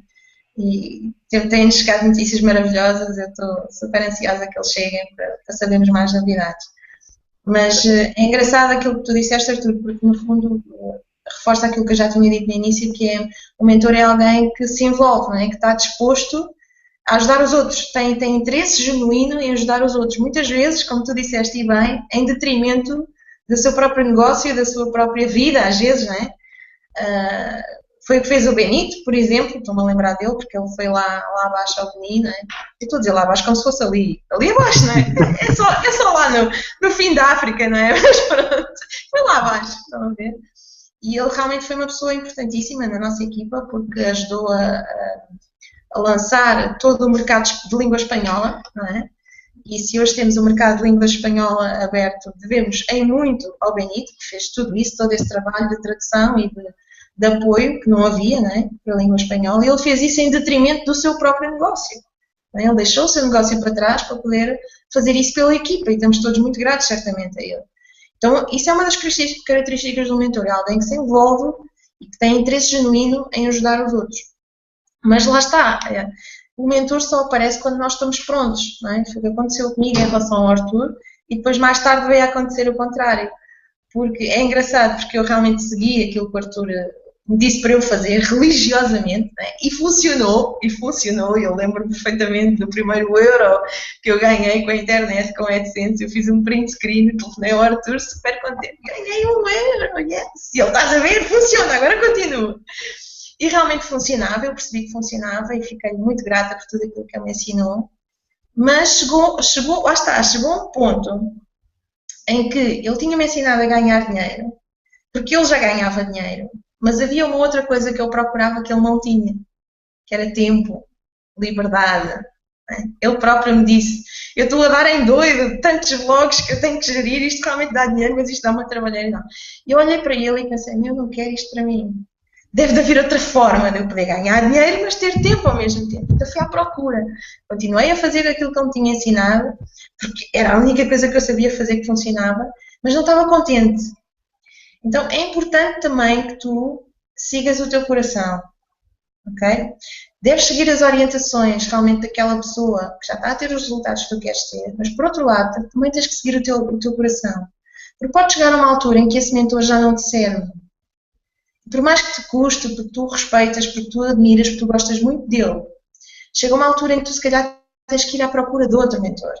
E têm-nos chegado notícias maravilhosas, eu estou super ansiosa que eles cheguem para sabermos mais novidades. Mas é engraçado aquilo que tu disseste, Artur, porque no fundo reforça aquilo que eu já tinha dito no início, que é o mentor é alguém que se envolve, não é? Que está disposto a ajudar os outros, tem interesse genuíno em ajudar os outros, muitas vezes, como tu disseste e bem, em detrimento do seu próprio negócio, da sua própria vida, às vezes, não é? Foi o que fez o Benito, por exemplo, estou-me a lembrar dele, porque ele foi lá abaixo ao Benin, não é? Eu estou a dizer lá abaixo como se fosse ali abaixo, não é? É só lá no fim da África, não é? Mas pronto, foi lá abaixo, estão a ver? E ele realmente foi uma pessoa importantíssima na nossa equipa, porque ajudou a lançar todo o mercado de língua espanhola, não é? E se hoje temos o mercado de língua espanhola aberto, devemos em muito ao Benito, que fez tudo isso, todo esse trabalho de tradução e de apoio, que não havia, não é? Para a língua espanhola, e ele fez isso em detrimento do seu próprio negócio. Não é? Ele deixou o seu negócio para trás para poder fazer isso pela equipa, e estamos todos muito gratos, certamente, a ele. Então, isso é uma das características do mentor, é alguém que se envolve e que tem interesse genuíno em ajudar os outros. Mas lá está, o mentor só aparece quando nós estamos prontos, não é? Foi o que aconteceu comigo em relação ao Artur, e depois mais tarde veio a acontecer o contrário. Porque é engraçado, porque eu realmente segui aquilo que o Artur me disse para eu fazer religiosamente, né? E funcionou, eu lembro perfeitamente do primeiro euro que eu ganhei com a internet, com a AdSense, eu fiz um print screen, telefonei ao Artur super contente, ganhei 1 euro, yes! E ele, estás a ver, funciona, agora continua. E realmente funcionava, eu percebi que funcionava e fiquei muito grata por tudo aquilo que ele me ensinou, mas chegou um ponto em que ele tinha-me ensinado a ganhar dinheiro, porque ele já ganhava dinheiro, mas havia uma outra coisa que eu procurava que ele não tinha, que era tempo, liberdade, Não é? Ele próprio me disse, eu estou a dar em doido, tantos vlogs que eu tenho que gerir, isto realmente dá dinheiro, mas isto dá uma trabalheira. Não. E eu olhei para ele e pensei, eu não quero isto para mim. Deve haver outra forma de eu poder ganhar dinheiro, mas ter tempo ao mesmo tempo. Então fui à procura. Continuei a fazer aquilo que ele me tinha ensinado, porque era a única coisa que eu sabia fazer que funcionava, mas não estava contente. Então é importante também que tu sigas o teu coração, ok? Deves seguir as orientações realmente daquela pessoa que já está a ter os resultados que tu queres ter, mas por outro lado também tens que seguir o teu coração. Porque pode chegar a uma altura em que esse mentor já não te serve. Por mais que te custe, porque tu o respeitas, porque tu o admiras, porque tu gostas muito dele, chega uma altura em que tu se calhar tens que ir à procura de outro mentor,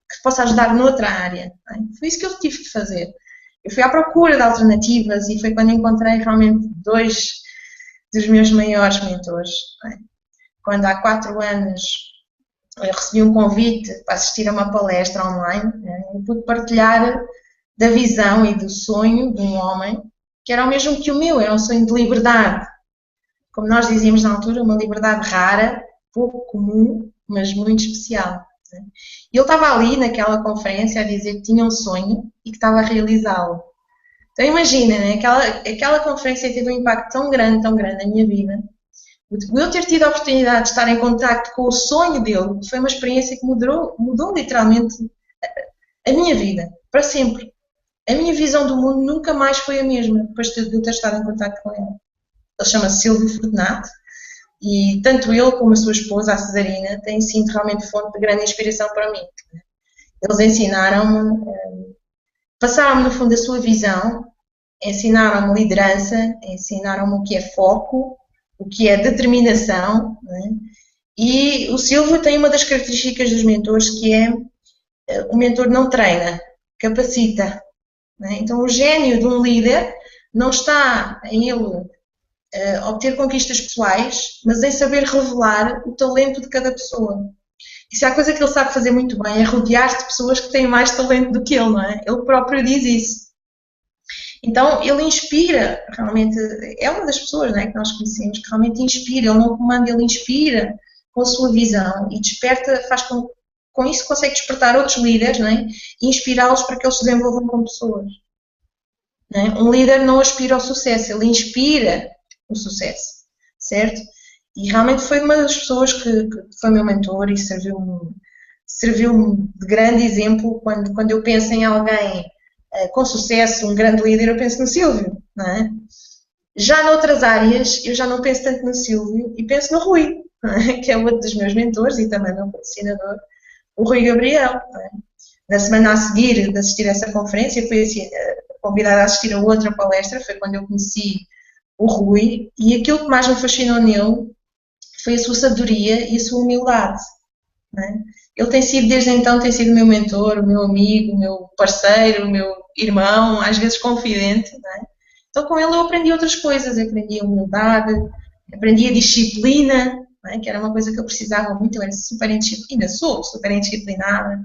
que te possa ajudar noutra área. Não é? Foi isso que eu tive de fazer. Eu fui à procura de alternativas e foi quando encontrei realmente 2 dos meus maiores mentores. Não é? Quando há 4 anos eu recebi um convite para assistir a uma palestra online, eu pude partilhar da visão e do sonho de um homem que era o mesmo que o meu, era um sonho de liberdade. Como nós dizíamos na altura, uma liberdade rara, pouco comum, mas muito especial. E ele estava ali naquela conferência a dizer que tinha um sonho e que estava a realizá-lo. Então imagina, né? aquela conferência teve um impacto tão grande na minha vida. Eu ter tido a oportunidade de estar em contacto com o sonho dele foi uma experiência que mudou literalmente a minha vida, para sempre. A minha visão do mundo nunca mais foi a mesma depois de eu ter estado em contacto com ele. Ele chama-se Silvio Fortunato e tanto ele como a sua esposa, a Cesarina, têm sido realmente fonte de grande inspiração para mim. Eles ensinaram-me, passaram-me no fundo a sua visão, ensinaram-me liderança, ensinaram-me o que é foco, o que é determinação. Né? E o Silvio tem uma das características dos mentores que é o mentor não treina, capacita. Né? Então o gênio de um líder não está em ele obter conquistas pessoais, mas em saber revelar o talento de cada pessoa. E se há coisa que ele sabe fazer muito bem é rodear-se de pessoas que têm mais talento do que ele, não é? Ele próprio diz isso. Então ele inspira, realmente, é uma das pessoas, não é, que nós conhecemos que realmente inspira, ele não comanda, ele inspira com a sua visão e desperta, faz com isso consegue despertar outros líderes, não é? E inspirá-los para que eles se desenvolvam como pessoas. Não é? Um líder não aspira ao sucesso, ele inspira o sucesso, certo? E realmente foi uma das pessoas que foi meu mentor e serviu-me de grande exemplo quando eu penso em alguém com sucesso, um grande líder, eu penso no Silvio, não é? Já noutras áreas, eu já não penso tanto no Silvio e penso no Rui, não é? Que é outro dos meus mentores e também meu patrocinador, o Rui Gabriel. Não é? Na semana a seguir de assistir a essa conferência, fui convidada a assistir a outra palestra, foi quando eu conheci o Rui, e aquilo que mais me fascinou nele foi a sua sabedoria e a sua humildade. Não é? Ele tem sido, desde então, tem sido meu mentor, o meu amigo, o meu parceiro, o meu irmão, às vezes confidente. Não é? Então com ele eu aprendi outras coisas, eu aprendi a humildade, aprendi a disciplina, não é? Que era uma coisa que eu precisava muito, eu era super indisciplinada, sou super indisciplinada.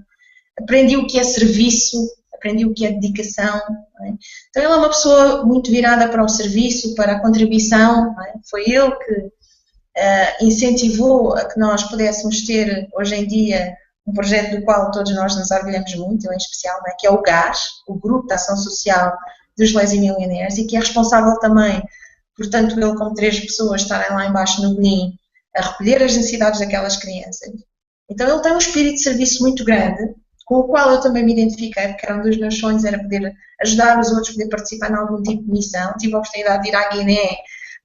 Aprendi o que é serviço, aprendi o que é dedicação. Não é? Então ele é uma pessoa muito virada para o serviço, para a contribuição. Não é? Foi ele que incentivou a que nós pudéssemos ter hoje em dia um projeto do qual todos nós nos orgulhamos muito, eu em especial, não é? Que é o GAS, o Grupo de Ação Social dos Lazy Millionaires, e que é responsável também, portanto ele como 3 pessoas estarem lá embaixo no Benin a recolher as necessidades daquelas crianças. Então ele tem um espírito de serviço muito grande, com o qual eu também me identifiquei, porque era um dos meus sonhos, era poder ajudar os outros, poder participar em algum tipo de missão. Tive a oportunidade de ir à Guiné,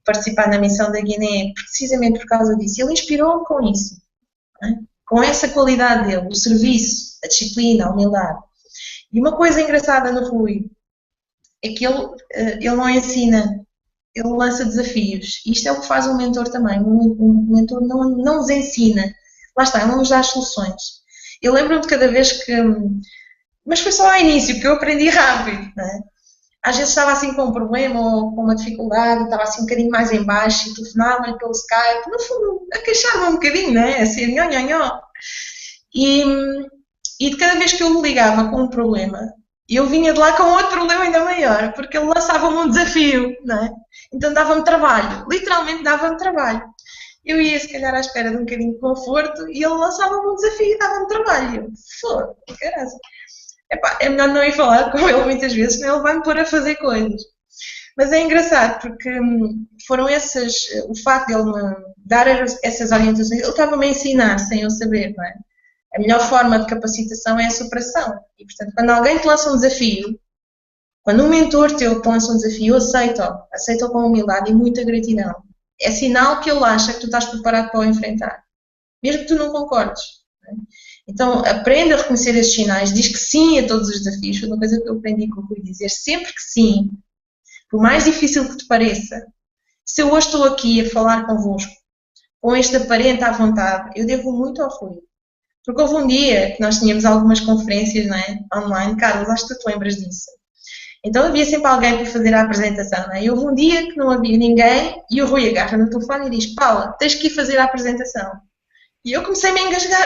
participar na missão da Guiné, precisamente por causa disso. Ele inspirou-me com isso, não é? Com essa qualidade dele, o serviço, a disciplina, a humildade. E uma coisa engraçada no Rui é que ele não ensina, ele lança desafios. Isto é o que faz um mentor também. Um mentor não nos ensina. Lá está, ele não nos dá as soluções. Eu lembro-me de cada vez que... Mas foi só ao início, que eu aprendi rápido, não é? Às vezes estava assim com um problema ou com uma dificuldade, estava assim um bocadinho mais em baixo e telefonava-lhe pelo Skype, no fundo, a queixar-me um bocadinho, não é? Assim, nhó, nhó, nhó. E de cada vez que eu me ligava com um problema, eu vinha de lá com outro problema ainda maior, porque ele lançava-me um desafio, não é? Então dava-me trabalho, literalmente dava-me trabalho. Eu ia, se calhar, à espera de um bocadinho de conforto e ele lançava-me um desafio e dava-me trabalho. Foda-se, caralho. Epá, é melhor não ir falar com ele muitas vezes, senão ele vai-me pôr a fazer coisas. Mas é engraçado porque foram essas, o facto de ele me dar essas orientações, ele estava-me a ensinar sem eu saber, não é? A melhor forma de capacitação é a superação. E, portanto, quando alguém te lança um desafio, quando um mentor teu te lança um desafio, aceita-o com humildade e muita gratidão. É sinal que ele acha que tu estás preparado para o enfrentar, mesmo que tu não concordes. Não é? Então, aprende a reconhecer esses sinais, diz que sim a todos os desafios. Foi uma coisa que eu aprendi com o Rui, dizer sempre que sim, por mais difícil que te pareça. Se eu hoje estou aqui a falar convosco, com este aparente à vontade, eu devo muito ao Rui. Porque houve um dia que nós tínhamos algumas conferências, não é? Online, Carlos, acho que tu te lembras disso. Então havia sempre alguém para fazer a apresentação, não é? E houve um dia que não havia ninguém e o Rui agarra no telefone e diz: Paula, tens que ir fazer a apresentação. E eu comecei-me a engasgar: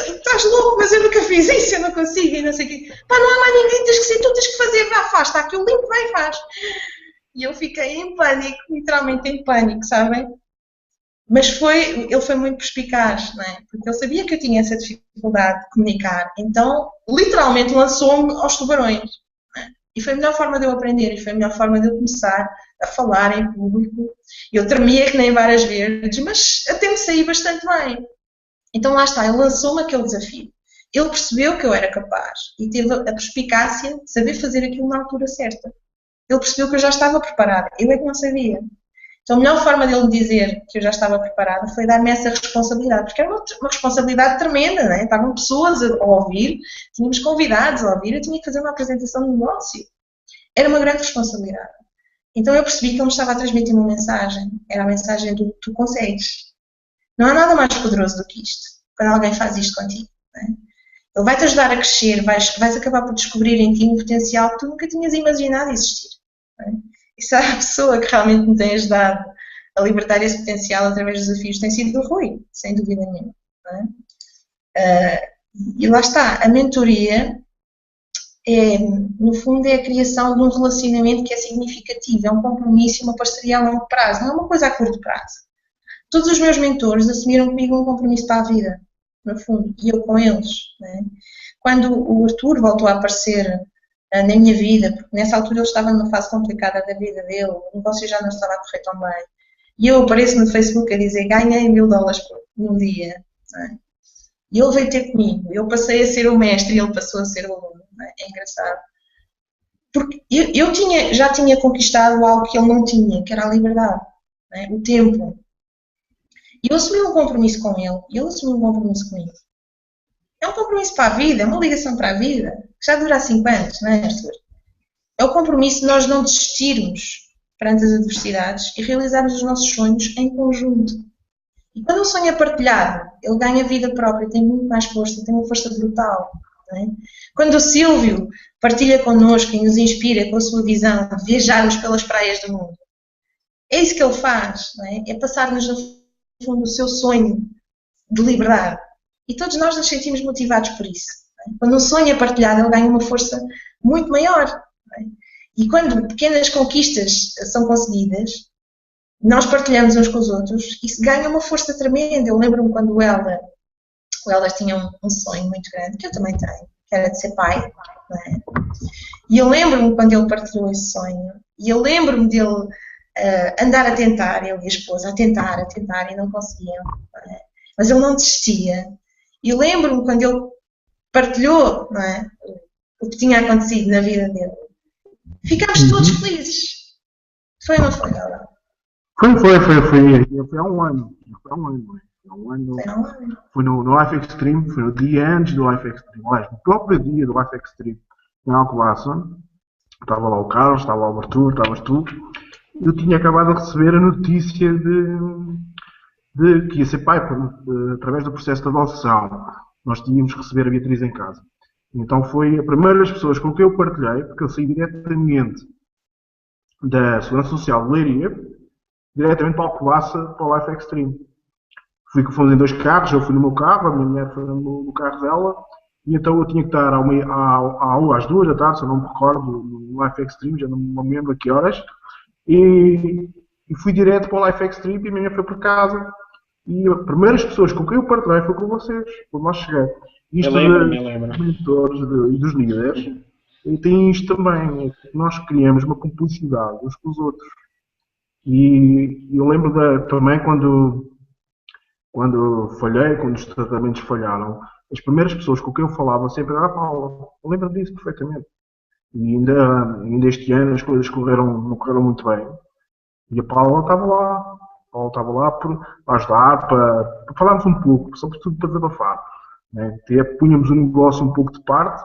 estás louco, mas eu nunca fiz isso, eu não consigo, e não sei o quê. Pá, não há mais ninguém, tens que ser tu, tens que fazer, vá, faz, está aqui o link, vai e faz. E eu fiquei em pânico, literalmente em pânico, sabem? Mas ele foi muito perspicaz, não é? Porque ele sabia que eu tinha essa dificuldade de comunicar, então literalmente lançou-me aos tubarões. E foi a melhor forma de eu aprender, e foi a melhor forma de eu começar a falar em público. Eu tremia que nem várias vezes, mas até me saí bastante bem. Então lá está, ele lançou-me aquele desafio. Ele percebeu que eu era capaz e teve a perspicácia de saber fazer aquilo na altura certa. Ele percebeu que eu já estava preparada, eu é que não sabia. Então a melhor forma dele me dizer que eu já estava preparada foi dar-me essa responsabilidade, porque era uma responsabilidade tremenda, não é? Estavam pessoas a ouvir, tínhamos convidados a ouvir, eu tinha que fazer uma apresentação de negócio. Era uma grande responsabilidade. Então eu percebi que ele me estava a transmitir uma mensagem, era a mensagem do tu consegues. Não há nada mais poderoso do que isto, quando alguém faz isto contigo. Não é? Ele vai-te ajudar a crescer, vais acabar por descobrir em ti um potencial que tu nunca tinhas imaginado existir. Não é? E se há a pessoa que realmente me tem ajudado a libertar esse potencial através dos desafios tem sido o Rui, sem dúvida nenhuma. Não é? E lá está, a mentoria no fundo é a criação de um relacionamento que é significativo, é um compromisso, uma parceria a longo prazo, não é uma coisa a curto prazo. Todos os meus mentores assumiram comigo um compromisso para a vida, no fundo, e eu com eles. Não é? Quando o Arthur voltou a aparecer na minha vida, porque nessa altura ele estava numa fase complicada da vida dele, o negócio já não estava a correr tão bem, e eu apareço no Facebook a dizer: ganhei $1000 num dia. Não é? E ele veio ter comigo, eu passei a ser o mestre e ele passou a ser o aluno. Não é? É engraçado. Porque eu já tinha conquistado algo que ele não tinha, que era a liberdade, não é? O tempo. E eu assumi um compromisso com ele, e ele assumiu um compromisso comigo. É um compromisso para a vida, é uma ligação para a vida, que já dura há 5 anos, não é, Arthur? É o compromisso de nós não desistirmos perante as adversidades e realizarmos os nossos sonhos em conjunto. E quando o sonho é partilhado, ele ganha vida própria, tem muito mais força, tem uma força brutal. Não é? Quando o Silvio partilha connosco e nos inspira com a sua visão de viajarmos pelas praias do mundo, é isso que ele faz, não é? É passar-nos no fundo o seu sonho de liberdade. E todos nós nos sentimos motivados por isso. Não é? Quando um sonho é partilhado, ele ganha uma força muito maior. Não é? E quando pequenas conquistas são conseguidas, nós partilhamos uns com os outros, isso ganha uma força tremenda. Eu lembro-me quando o Helder tinha um sonho muito grande, que eu também tenho, que era de ser pai. Não é? E eu lembro-me quando ele partilhou esse sonho, e eu lembro-me dele andar a tentar, ele e a esposa, a tentar, e não conseguiam. Não é? Mas ele não desistia. E eu lembro-me quando ele partilhou, não é, o que tinha acontecido na vida dele. Ficámos todos felizes. Foi ou não foi, Helder? Foi há um ano. Foi no Life Extreme, foi no dia antes do Life Extreme. Aliás, no próprio dia do Life Extreme, em Alcobaça, estava lá o Carlos, estava lá o Arthur, estavas tu. Eu tinha acabado de receber a notícia de que ia ser pai através do processo de adoção. Nós tínhamos que receber a Beatriz em casa. Então foi a primeira das pessoas com quem eu partilhei, porque eu saí diretamente da Segurança Social de Leiria, diretamente para Alcobaça, para o Life Extreme. Fomos em 2 carros, eu fui no meu carro, a minha mulher foi no carro dela, e então eu tinha que estar às 2 da tarde, se eu não me recordo, no Life Extreme, já não me lembro a que horas, e fui direto para o Life Extreme, e a minha mulher foi para casa, E as primeiras pessoas com quem eu partilhei foi com vocês, quando lá cheguei. Eu Isto lembro-me, eu dos lembro-me. mentores e dos líderes, e tem isto também, é que nós criamos uma cumplicidade uns com os outros. E eu lembro também quando falhei, quando os tratamentos falharam, as primeiras pessoas com quem eu falava sempre era a Paula. Eu lembro disso perfeitamente. E ainda este ano as coisas não correram muito bem. E a Paula estava lá. A Paula estava lá para ajudar, para falarmos um pouco, sobretudo para desabafar. Né? Até punhamos o negócio um pouco de parte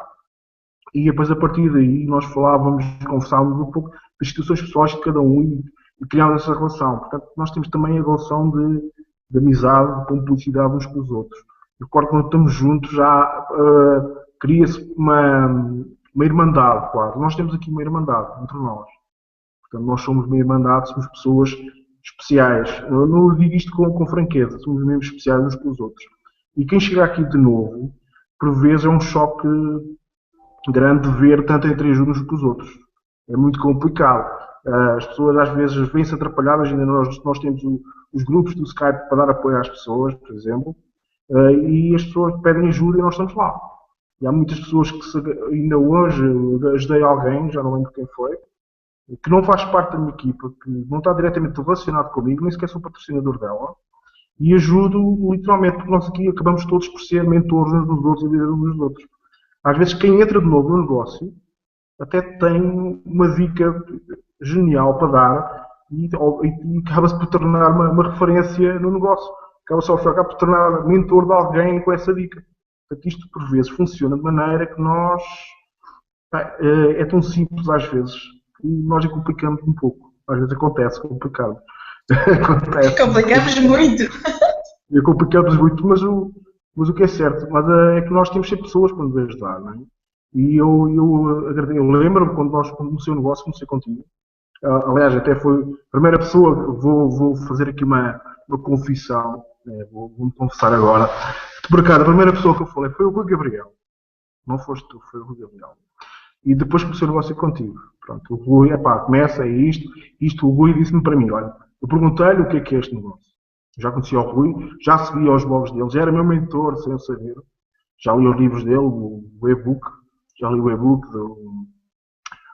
e depois a partir daí nós falávamos, conversávamos um pouco das situações pessoais de cada um e criámos essa relação. Portanto, nós temos também a relação de amizade, de cumplicidade uns com os outros. Eu recordo quando estamos juntos já cria-se uma irmandade, quase. Nós temos aqui uma irmandade entre nós. Portanto, nós somos uma irmandade, somos pessoas especiais. Eu não digo isto com franqueza, somos mesmo especiais uns com os outros. E quem chega aqui de novo, por vezes é um choque grande de ver tanto entreajuda uns com os outros. É muito complicado. As pessoas às vezes vêm-se atrapalhadas, ainda nós temos os grupos do Skype para dar apoio às pessoas, por exemplo, e as pessoas pedem ajuda e nós estamos lá. E há muitas pessoas ainda hoje ajudei alguém, já não lembro quem foi, que não faz parte da minha equipa, que não está diretamente relacionado comigo, nem sequer sou patrocinador dela, e ajudo literalmente, porque nós aqui acabamos todos por ser mentores uns dos outros e líderes uns dos outros. Às vezes quem entra de novo no negócio até tem uma dica genial para dar e acaba-se por tornar uma referência no negócio. Acaba-se por tornar mentor de alguém com essa dica. Portanto, isto por vezes funciona de maneira que nós é tão simples às vezes que nós a complicamos um pouco. Às vezes acontece complicado. Complicamos muito. E complicamos muito, mas o que é certo, é que nós temos sempre pessoas para nos ajudar, não é? E eu lembro-me quando nós comecei o negócio, comecei contigo. Aliás, até foi a primeira pessoa, vou fazer aqui uma confissão, né? Vou-me confessar agora. Por acaso, a primeira pessoa que eu falei foi o Rui Gabriel. Não foste tu, foi o Rui Gabriel. E depois comecei o negócio contigo. Pronto, o Rui, começa, é isto o Rui disse-me para mim, olha, eu perguntei-lhe o que é este negócio. Já conhecia o Rui, já seguia os blogs dele, já era meu mentor, sem eu saber. Já li os livros dele, o e-book, já li o e-book do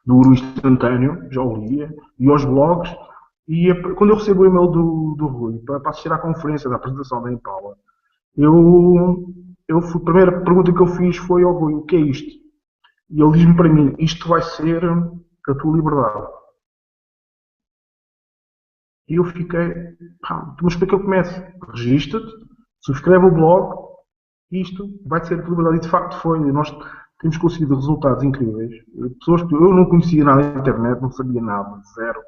Guru Instantâneo, já o lia, e aos blogs. E quando eu recebo o e-mail do Rui para assistir à conferência da apresentação da Impala, a primeira pergunta que eu fiz foi ao Rui, o que é isto? E ele diz-me para mim, isto vai ser a tua liberdade. E eu fiquei, mas para que eu começo? Registra-te, subscreve o blog, isto vai ser a tua liberdade. E de facto foi. Nós temos conseguido resultados incríveis. Pessoas que eu não conhecia nada na internet, não sabia nada, zero,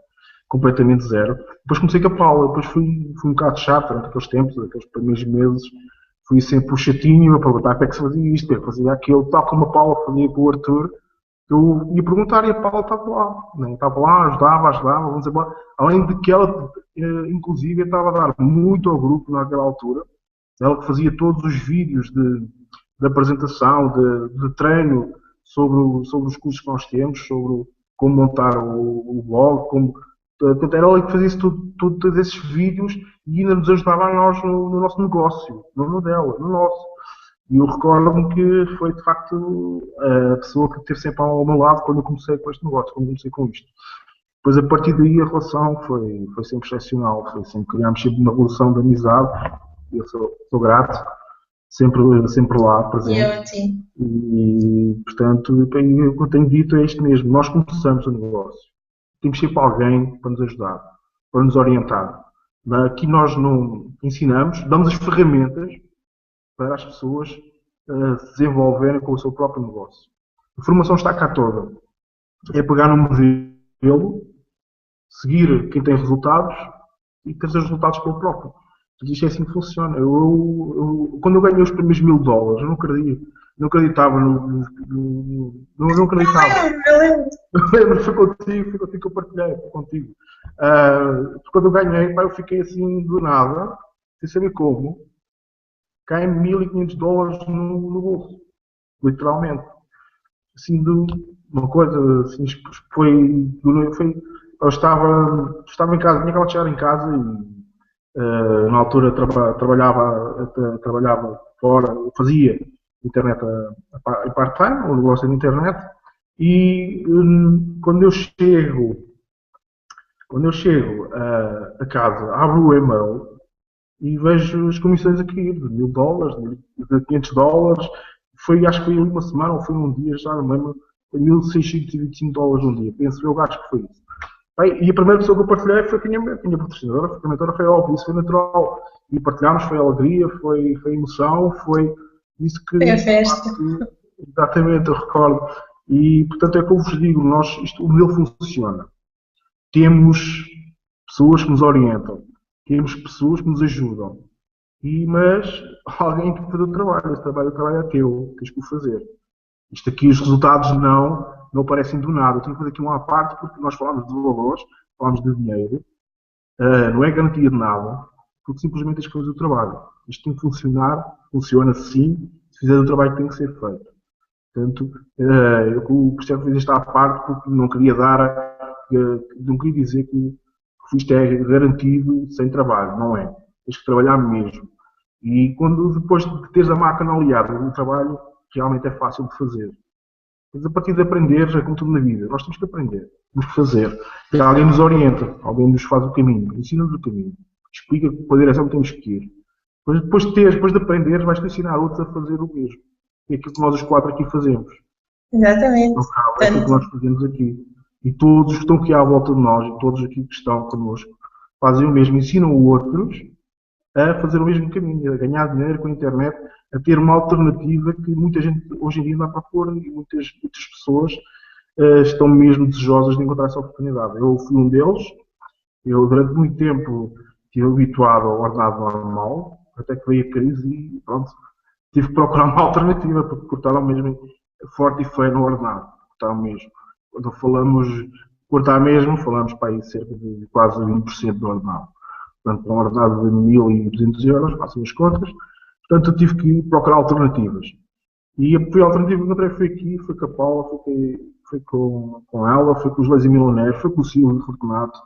completamente zero. Depois comecei com a Paula, depois fui um bocado chato durante aqueles tempos, aqueles primeiros meses. Fui sempre o chatinho a perguntar como é que se fazia isto, como é que fazia aquilo, tal como a Paula fazia com o Arthur. Eu ia perguntar e a Paula estava lá. Né? Estava lá, ajudava, vamos embora. Além de que ela, inclusive, estava a dar muito ao grupo naquela altura. Ela que fazia todos os vídeos de apresentação, de treino sobre os cursos que nós temos, sobre como montar o blog, portanto, era ela que fazia todos esses vídeos e ainda nos ajudava a nós no nosso negócio, não no dela, no nosso. E eu recordo-me que foi de facto a pessoa que esteve sempre ao meu lado quando eu comecei com este negócio, quando comecei com isto. Depois, a partir daí, a relação foi sempre excepcional, criámos sempre uma relação de amizade. Eu sou grato, sempre lá, presente. E eu a ti. E, portanto, o que eu tenho dito é isto mesmo. Nós começamos o negócio. Temos sempre alguém para nos ajudar, para nos orientar. Aqui nós não ensinamos, damos as ferramentas para as pessoas se desenvolverem com o seu próprio negócio. A formação está cá toda. É pegar no modelo, seguir quem tem resultados e trazer os resultados pelo próprio. Isto é assim que funciona. Quando eu ganhei os primeiros $1000, eu não acreditava não acreditava. Eu lembro, foi contigo que eu partilhei, foi contigo. Quando eu ganhei, eu fiquei assim do nada, sem saber como, cai-me $1500 no bolso, literalmente. Assim, uma coisa, assim, eu estava em casa, tinha acabado de chegar em casa Na altura trabalhava fora, fazia internet em part-time, um negócio de internet, e quando eu chego a casa, abro o e-mail e vejo as comissões aqui de $1000, de $500. Acho que foi uma semana ou foi um dia, já não me lembro, foi $1625 um dia. Penso eu, acho que foi isso. Bem, e a primeira pessoa que eu partilhei foi a minha patrocinadora, foi a mentora, foi óbvio, isso foi natural. E partilhámos, foi alegria, foi emoção, foi isso que. Foi a festa. Exatamente, eu recordo. E, portanto, é que eu vos digo, o modelo funciona. Temos pessoas que nos orientam, temos pessoas que nos ajudam, mas alguém tem que fazer o trabalho. Esse trabalho é teu, tens que o fazer. Isto aqui, os resultados não aparecem do nada. Eu tenho que fazer aqui uma parte porque nós falamos de valores, falamos de dinheiro, não é garantia de nada, porque simplesmente tens que fazer o trabalho. Isto tem que funcionar, funciona sim, se fizer o trabalho que tem que ser feito. Portanto, eu percebo fazer esta parte porque não queria não queria dizer que isto é garantido sem trabalho, não é. Tens que trabalhar mesmo. E depois de teres a máquina aliada, o trabalho realmente é fácil de fazer. Mas a partir de aprender, é como tudo na vida. Nós temos que aprender, temos que fazer. E alguém nos orienta, alguém nos faz o caminho, ensina-nos o caminho, explica qual a direção que temos que ir. Depois de aprender, vais-te ensinar outros a fazer o mesmo. É aquilo que nós os 4 aqui fazemos. Exatamente. É aquilo que nós fazemos aqui. E todos que estão aqui à volta de nós, e todos aqui que estão connosco, fazem o mesmo, ensinam outros a fazer o mesmo caminho, a ganhar dinheiro com a internet, a ter uma alternativa que muita gente hoje em dia anda para pôr e muitas pessoas estão mesmo desejosas de encontrar essa oportunidade. Eu fui um deles, eu durante muito tempo estive habituado ao ordenado normal, até que veio a crise e pronto, tive que procurar uma alternativa, porque cortaram mesmo forte e feio no ordenado, cortaram mesmo. Quando falamos cortar mesmo, falamos para aí cerca de quase 20% do ordenado. Portanto, para um ordenado de 1.200 €, façam as contas. Portanto, eu tive que procurar alternativas. E a alternativa que encontrei foi aqui, foi com a Paula, foi com ela, foi com os Lazy Millionaires, foi com o Silvio Fortunato,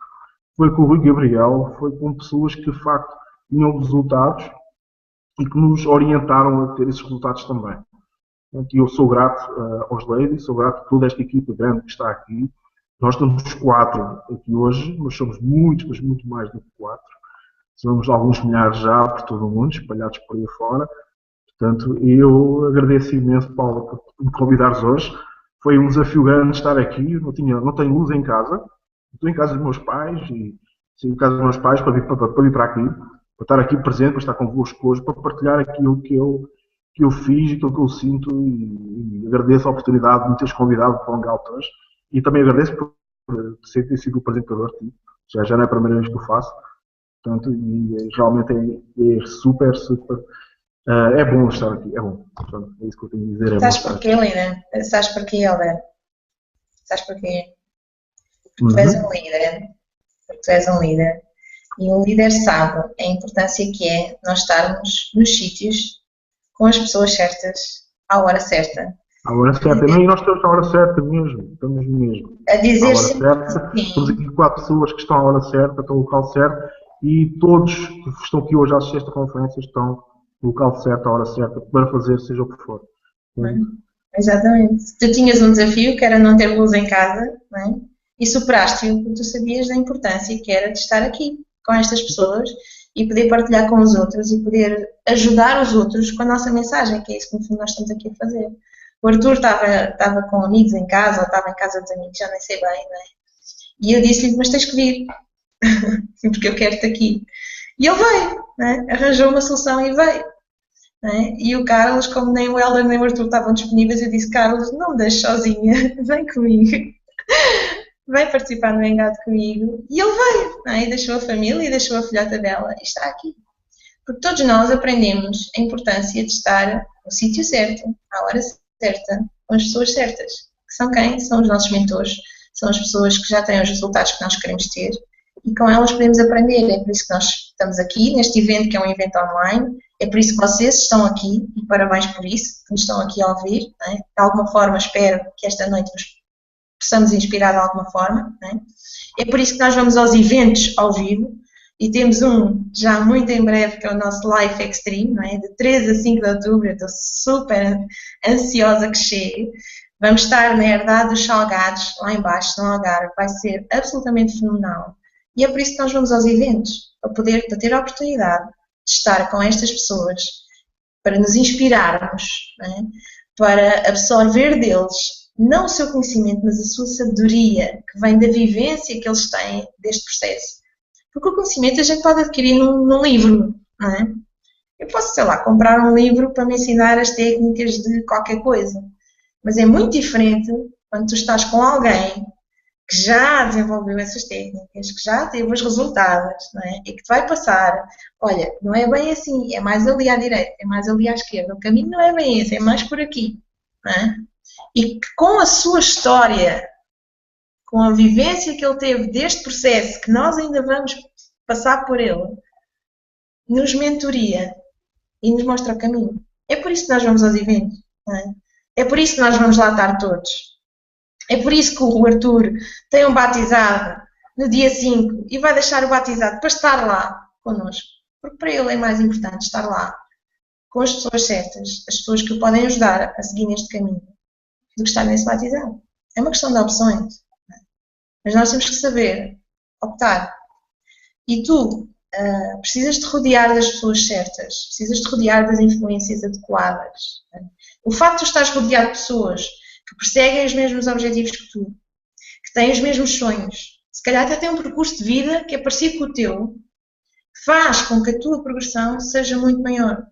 foi com o Rui Gabriel, foi com pessoas que de facto tinham resultados e que nos orientaram a ter esses resultados também. E eu sou grato aos Ladies, sou grato a toda esta equipa grande que está aqui. Nós estamos 4 aqui hoje, mas somos muitos, mas muito mais do que 4. Somos alguns milhares já por todo o mundo, espalhados por aí fora. Portanto, eu agradeço imenso, Paula, por me convidares hoje. Foi um desafio grande estar aqui. Não tenho luz em casa. Estou em casa dos meus pais e saí de casa dos meus pais para vir para aqui, para estar aqui presente, para estar convosco hoje, para partilhar aquilo que eu fiz e aquilo que eu sinto e agradeço a oportunidade de me teres convidado para o Hangout hoje e também agradeço por ter sido o apresentador. Já não é a primeira vez que eu faço, portanto, e realmente é super, é bom estar aqui, é bom. Portanto, é isso que eu tenho a dizer. Sabes porquê, Lina? Sabes porquê, Helder? Sabes porquê? Porque tu és um líder. Porque tu és um líder. E um líder sabe a importância que é nós estarmos nos sítios com as pessoas certas, à hora certa. À hora certa. E nós estamos à hora certa mesmo. Estamos mesmo. A dizer temos aqui 4 pessoas que estão à hora certa, estão no local certo, e todos que estão aqui hoje a assistir esta conferência estão no local certo, à hora certa, para fazer seja o que for. Exatamente. Tu tinhas um desafio que era não ter luz em casa, não é? E superaste-o porque tu sabias da importância que era de estar aqui com estas pessoas e poder partilhar com os outros e poder ajudar os outros com a nossa mensagem, que é isso que no fundo nós estamos aqui a fazer. O Arthur estava com amigos em casa, ou estava em casa dos amigos, já nem sei bem, não é? E eu disse-lhe, mas tens que vir, porque eu quero-te aqui. E ele veio, não é? Arranjou uma solução e veio. Não é? E o Carlos, como nem o Helder nem o Arthur estavam disponíveis, eu disse, Carlos, não me deixes sozinha, vem comigo. Vem participar no Hangout comigo. E ele veio, não é? E deixou a família e deixou a filhota dela e está aqui. Porque todos nós aprendemos a importância de estar no sítio certo, à hora certa, com as pessoas certas. Que são quem? São os nossos mentores, são as pessoas que já têm os resultados que nós queremos ter e com elas podemos aprender. É por isso que nós estamos aqui, neste evento que é um evento online, é por isso que vocês estão aqui e parabéns por isso, que nos estão aqui a ouvir. Não é? De alguma forma espero que esta noite nos possamos inspirar de alguma forma. Não é? É por isso que nós vamos aos eventos ao vivo e temos um já muito em breve, que é o nosso Life Extreme, não é? De 3 a 5 de outubro, eu estou super ansiosa que chegue. Vamos estar na Herdade dos Salgados, lá embaixo, no Algarve, vai ser absolutamente fenomenal. E é por isso que nós vamos aos eventos, para ter a oportunidade de estar com estas pessoas, para nos inspirarmos, não é? Para absorver deles, não o seu conhecimento, mas a sua sabedoria, que vem da vivência que eles têm deste processo. Porque o conhecimento a gente pode adquirir num livro, não é? Eu posso, sei lá, comprar um livro para me ensinar as técnicas de qualquer coisa. Mas é muito diferente quando tu estás com alguém que já desenvolveu essas técnicas, que já teve os resultados, não é? E que te vai passar, olha, não é bem assim, é mais ali à direita, é mais ali à esquerda, o caminho não é bem esse, é mais por aqui, não é? E que com a sua história, com a vivência que ele teve deste processo, que nós ainda vamos passar por ele, nos mentoria e nos mostra o caminho. É por isso que nós vamos aos eventos, não é? É por isso que nós vamos lá estar todos. É por isso que o Arthur tem um batizado no dia 5 e vai deixar o batizado para estar lá connosco. Porque para ele é mais importante estar lá com as pessoas certas, as pessoas que o podem ajudar a seguir neste caminho, do que estar nesse batizado. É uma questão de opções. Mas nós temos que saber optar. E tu precisas te rodear das pessoas certas, precisas te rodear das influências adequadas. O facto de tu estares rodeado de pessoas que perseguem os mesmos objetivos que tu, que têm os mesmos sonhos, se calhar até têm um percurso de vida que é parecido com o teu, faz com que a tua progressão seja muito maior.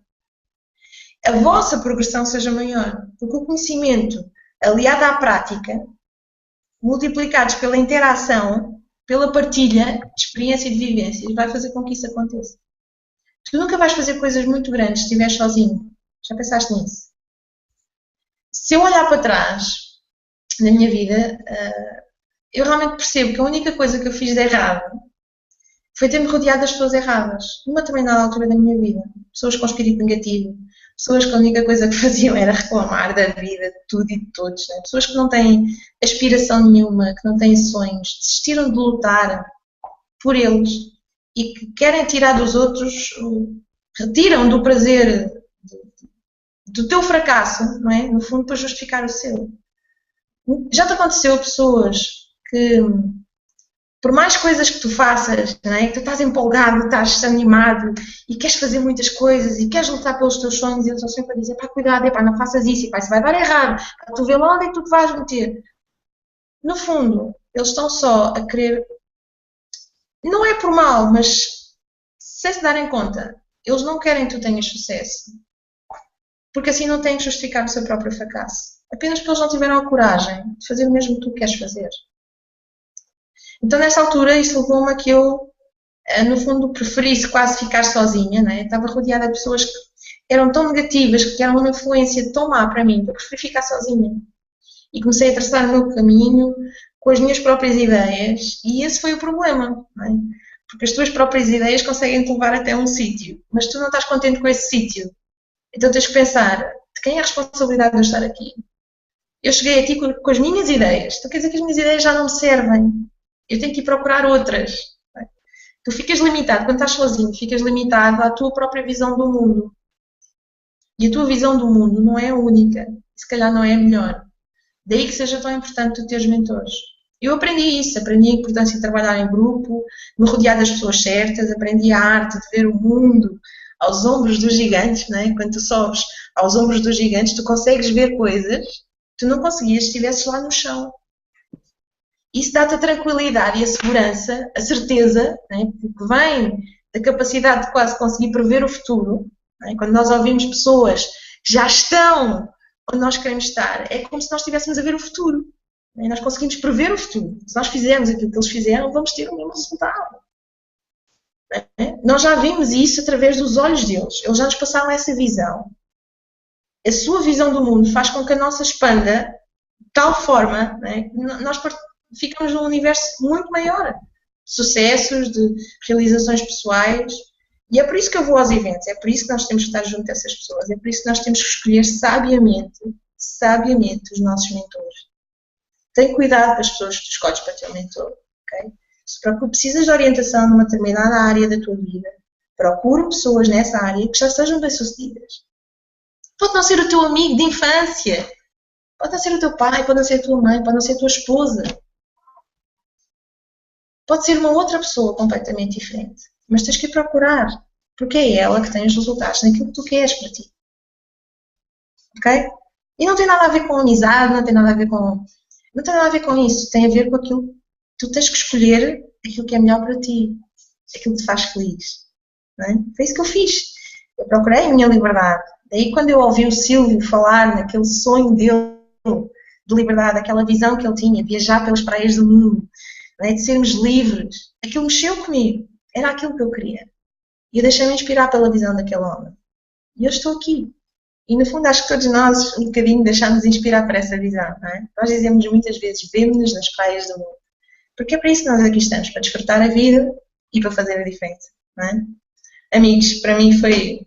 A vossa progressão seja maior, porque o conhecimento aliado à prática, multiplicados pela interação, pela partilha de experiência e de vivências, vai fazer com que isso aconteça. Tu nunca vais fazer coisas muito grandes se estiveres sozinho. Já pensaste nisso? Se eu olhar para trás, na minha vida, eu realmente percebo que a única coisa que eu fiz de errado foi ter-me rodeado das pessoas erradas, numa determinada altura da minha vida. Pessoas com espírito negativo, pessoas que a única coisa que faziam era reclamar da vida, de tudo e de todos. Né? Pessoas que não têm aspiração nenhuma, que não têm sonhos, desistiram de lutar por eles e que querem tirar dos outros, retiram do prazer do teu fracasso, não é? No fundo, para justificar o seu. Já te aconteceu pessoas que, por mais coisas que tu faças, não é? Que tu estás empolgado, estás animado e queres fazer muitas coisas e queres lutar pelos teus sonhos e eles estão sempre a dizer, pá, cuidado, pá, não faças isso, pá, isso vai dar errado, pá, tu vê lá onde é que tu te vais meter. No fundo, eles estão só a querer, não é por mal, mas sem se darem conta, eles não querem que tu tenhas sucesso. Porque assim não têm que justificar o seu próprio fracasso. Apenas porque eles não tiveram a coragem de fazer o mesmo que tu queres fazer. Então, nessa altura, isso levou-me a que eu, no fundo, preferisse quase ficar sozinha, né? Estava rodeada de pessoas que eram tão negativas, que eram uma influência tão má para mim, que eu preferi ficar sozinha. E comecei a traçar o meu caminho com as minhas próprias ideias, e esse foi o problema, não é? Porque as tuas próprias ideias conseguem te levar até um sítio, mas tu não estás contente com esse sítio. Então tens que pensar, de quem é a responsabilidade de eu estar aqui? Eu cheguei aqui com as minhas ideias, então quer dizer que as minhas ideias já não me servem. Eu tenho que ir procurar outras. Tu ficas limitado, quando estás sozinho, ficas limitado à tua própria visão do mundo. E a tua visão do mundo não é a única, se calhar não é a melhor. Daí que seja tão importante tu teres mentores. Eu aprendi isso, aprendi a importância de trabalhar em grupo, me rodear das pessoas certas, aprendi a arte de ver o mundo aos ombros dos gigantes, não é? Quando tu sobes aos ombros dos gigantes, tu consegues ver coisas que tu não conseguias se estivesses lá no chão. Isso dá-te a tranquilidade e a segurança, a certeza, não é? Que vem da capacidade de quase conseguir prever o futuro. Não é? Quando nós ouvimos pessoas que já estão onde nós queremos estar, é como se nós estivéssemos a ver o futuro. Não é? Nós conseguimos prever o futuro. Se nós fizermos aquilo que eles fizeram, vamos ter o mesmo resultado. Nós já vimos isso através dos olhos deles. Eles já nos passaram essa visão. A sua visão do mundo faz com que a nossa expanda de tal forma, né, nós ficamos num universo muito maior. De sucessos, de realizações pessoais. E é por isso que eu vou aos eventos. É por isso que nós temos que estar junto a essas pessoas. É por isso que nós temos que escolher sabiamente os nossos mentores. Tem cuidado com as pessoas que tu escolhes para ter um mentor. Okay? precisas de orientação numa determinada área da tua vida, procura pessoas nessa área que já sejam bem-sucedidas. Pode não ser o teu amigo de infância, pode não ser o teu pai, pode não ser a tua mãe, pode não ser a tua esposa. Pode ser uma outra pessoa completamente diferente. Mas tens que ir procurar, porque é ela que tem os resultados naquilo que tu queres para ti. Ok? E não tem nada a ver com amizade, não tem nada a ver com... Não tem nada a ver com isso. Tem a ver com aquilo que tu tens que escolher, aquilo que é melhor para ti. Aquilo que te faz feliz. Não é? Foi isso que eu fiz. Eu procurei a minha liberdade. Daí quando eu ouvi o Silvio falar naquele sonho dele de liberdade, aquela visão que ele tinha, viajar pelas praias do mundo, não é? De sermos livres, aquilo mexeu comigo. Era aquilo que eu queria. E eu deixei-me inspirar pela visão daquele homem. E eu estou aqui. E no fundo acho que todos nós um bocadinho deixámos inspirar por essa visão. Não é? Nós dizemos muitas vezes, vemo-nos nas praias do mundo. Porque é para isso que nós aqui estamos, para desfrutar a vida e para fazer a diferença. Não é? Amigos, para mim foi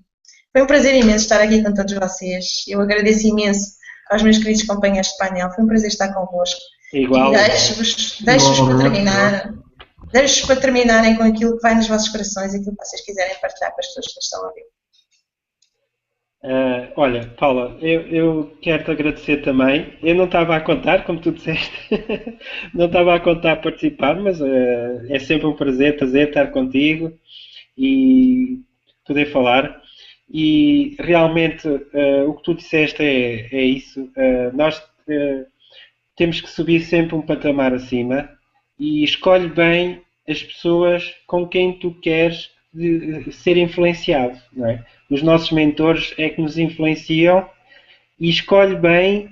um prazer imenso estar aqui com todos vocês. Eu agradeço imenso aos meus queridos companheiros de painel. Foi um prazer estar convosco. Igual. E deixo-vos para terminar. Deixo-vos para terminarem com aquilo que vai nos vossos corações e aquilo que vocês quiserem partilhar com as pessoas que estão a ouvir. Olha, Paula, eu quero-te agradecer também. Eu não estava a contar, como tu disseste, não estava a contar participar, mas é sempre um prazer estar contigo e poder falar. E realmente o que tu disseste é isso. Nós temos que subir sempre um patamar acima e escolhe bem as pessoas com quem tu queres ser influenciado, não é? Os nossos mentores é que nos influenciam e escolhe bem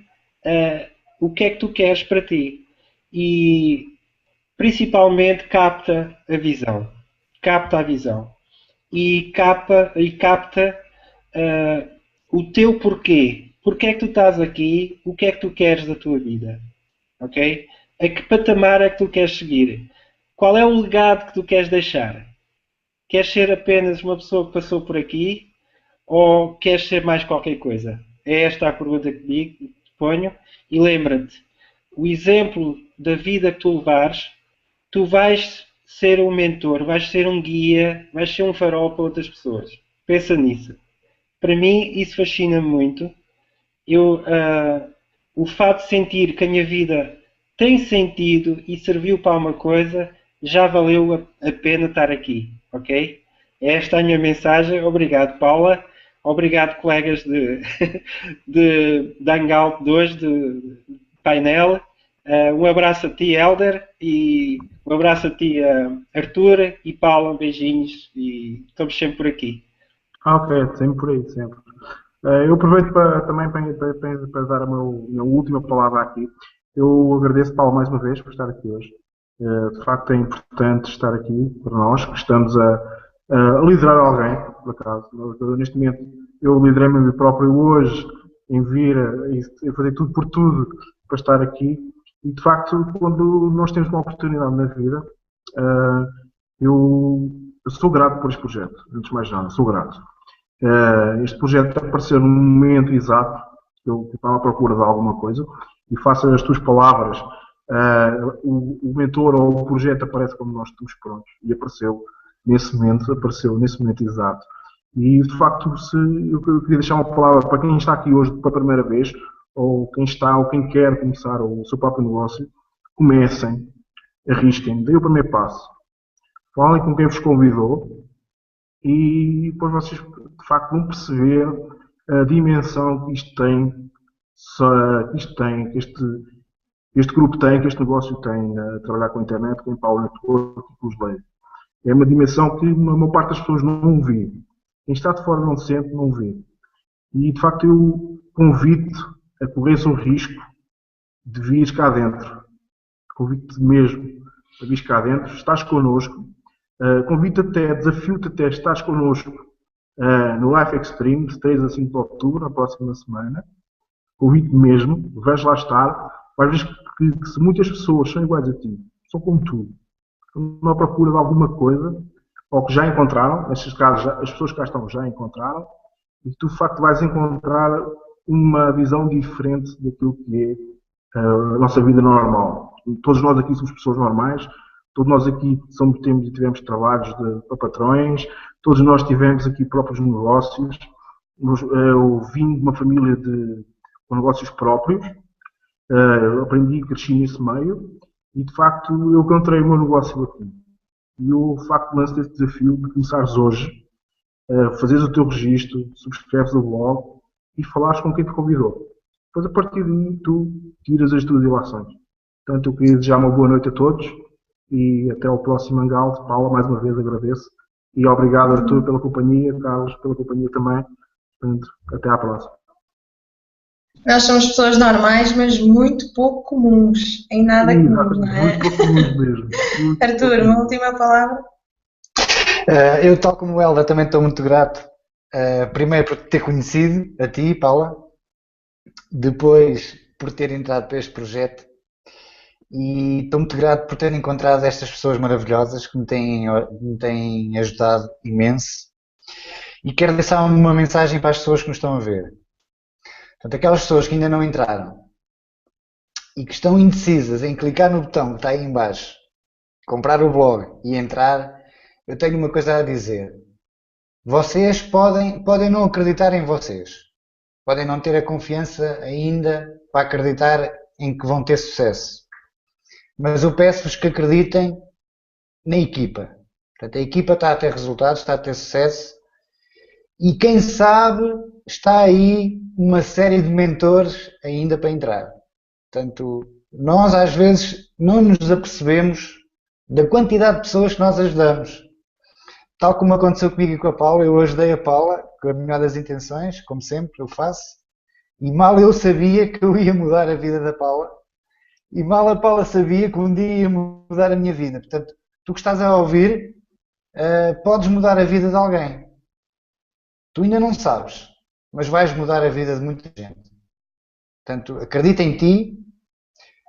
o que é que tu queres para ti e principalmente capta a visão e capta o teu porquê. Porquê é que tu estás aqui? O que é que tu queres da tua vida? Ok? A que patamar é que tu queres seguir? Qual é o legado que tu queres deixar? Queres ser apenas uma pessoa que passou por aqui ou queres ser mais qualquer coisa? É esta a pergunta que te ponho. E lembra-te, o exemplo da vida que tu levares, tu vais ser um mentor, vais ser um guia, vais ser um farol para outras pessoas. Pensa nisso. Para mim, isso fascina-me muito. O fato de sentir que a minha vida tem sentido e serviu para uma coisa, já valeu a pena estar aqui, ok? Esta é a minha mensagem. Obrigado, Paula. Obrigado, colegas de Hangout 2, de painel. Um abraço a ti, Helder, e um abraço a ti, Arthur e Paula. Beijinhos e estamos sempre por aqui. Ok, sempre por aí, sempre. Eu aproveito também para dar a minha última palavra aqui. Eu agradeço, Paulo, mais uma vez por estar aqui hoje. De facto é importante estar aqui para nós, que estamos a liderar alguém, por acaso. Neste momento eu liderei-me a mim próprio hoje em vir e fazer tudo por tudo para estar aqui. E de facto, quando nós temos uma oportunidade na vida, eu sou grato por este projeto, antes de mais nada, sou grato. Este projeto apareceu num momento exato, eu estava à procura de alguma coisa, e faço as tuas palavras, o mentor ou o projeto aparece quando nós estamos prontos, e apareceu nesse momento exato. E de facto, eu queria deixar uma palavra para quem está aqui hoje pela primeira vez, ou quem quer começar o seu próprio negócio, comecem, arrisquem, deem o primeiro passo, falem com quem vos convidou, e depois vocês de facto vão perceber a dimensão que isto tem, que este grupo tem, que este negócio tem a trabalhar com a internet, com o Power Network e com os leis. É uma dimensão que a maior parte das pessoas não vê. Quem está de fora não sente, não vê. E de facto eu convido-te a correr o risco de vires cá dentro. Convido-te mesmo a vires cá dentro, estás connosco. Convido-te até, desafio-te até, estás connosco no Life Extreme, de 3 a 5 de outubro, na próxima semana. Convido-te mesmo, vais lá estar, vais ver que se muitas pessoas são iguais a ti, são como tu, estão à procura de alguma coisa, ou que já encontraram, nestes casos as pessoas que cá estão já encontraram, e tu de facto vais encontrar uma visão diferente daquilo que é a nossa vida normal. Todos nós aqui somos pessoas normais, Todos nós aqui temos e tivemos trabalhos para patrões, todos nós tivemos aqui próprios negócios. Eu vim de uma família com negócios próprios, aprendi e cresci nesse meio e, de facto, eu encontrei o meu negócio aqui. E o facto de lançar esse desafio de começares hoje, fazeres o teu registro, subscreves o blog e falares com quem te convidou. Depois, a partir daí, tu tiras as tuas ilações. Portanto, eu queria desejar uma boa noite a todos e até ao próximo Hangout. Paula, mais uma vez agradeço. E obrigado, Arthur, pela companhia, Carlos, pela companhia também. Portanto, até à próxima. Nós somos pessoas normais, mas muito pouco comuns. Em nada comuns, não é? Muito pouco comuns mesmo. Arthur, uma última palavra? Eu, tal como o Helder, também estou muito grato. Primeiro por te ter conhecido, a ti, Paula. Depois por ter entrado para este projeto. E estou muito grato por ter encontrado estas pessoas maravilhosas que me têm ajudado imenso. E quero deixar uma mensagem para as pessoas que nos estão a ver. Portanto, aquelas pessoas que ainda não entraram e que estão indecisas em clicar no botão que está aí em baixo, comprar o blog e entrar, eu tenho uma coisa a dizer. Vocês podem não acreditar em vocês. Podem não ter a confiança ainda para acreditar em que vão ter sucesso. Mas eu peço-vos que acreditem na equipa. Portanto, a equipa está a ter resultados, está a ter sucesso. E quem sabe, está aí uma série de mentores ainda para entrar. Portanto, nós às vezes não nos apercebemos da quantidade de pessoas que nós ajudamos. Tal como aconteceu comigo e com a Paula, eu ajudei a Paula com a melhor das intenções, como sempre eu faço. E mal eu sabia que eu ia mudar a vida da Paula. E mal a Paula sabia que um dia ia mudar a minha vida. Portanto, tu que estás a ouvir, podes mudar a vida de alguém. Tu ainda não sabes, mas vais mudar a vida de muita gente. Portanto, acredita em ti,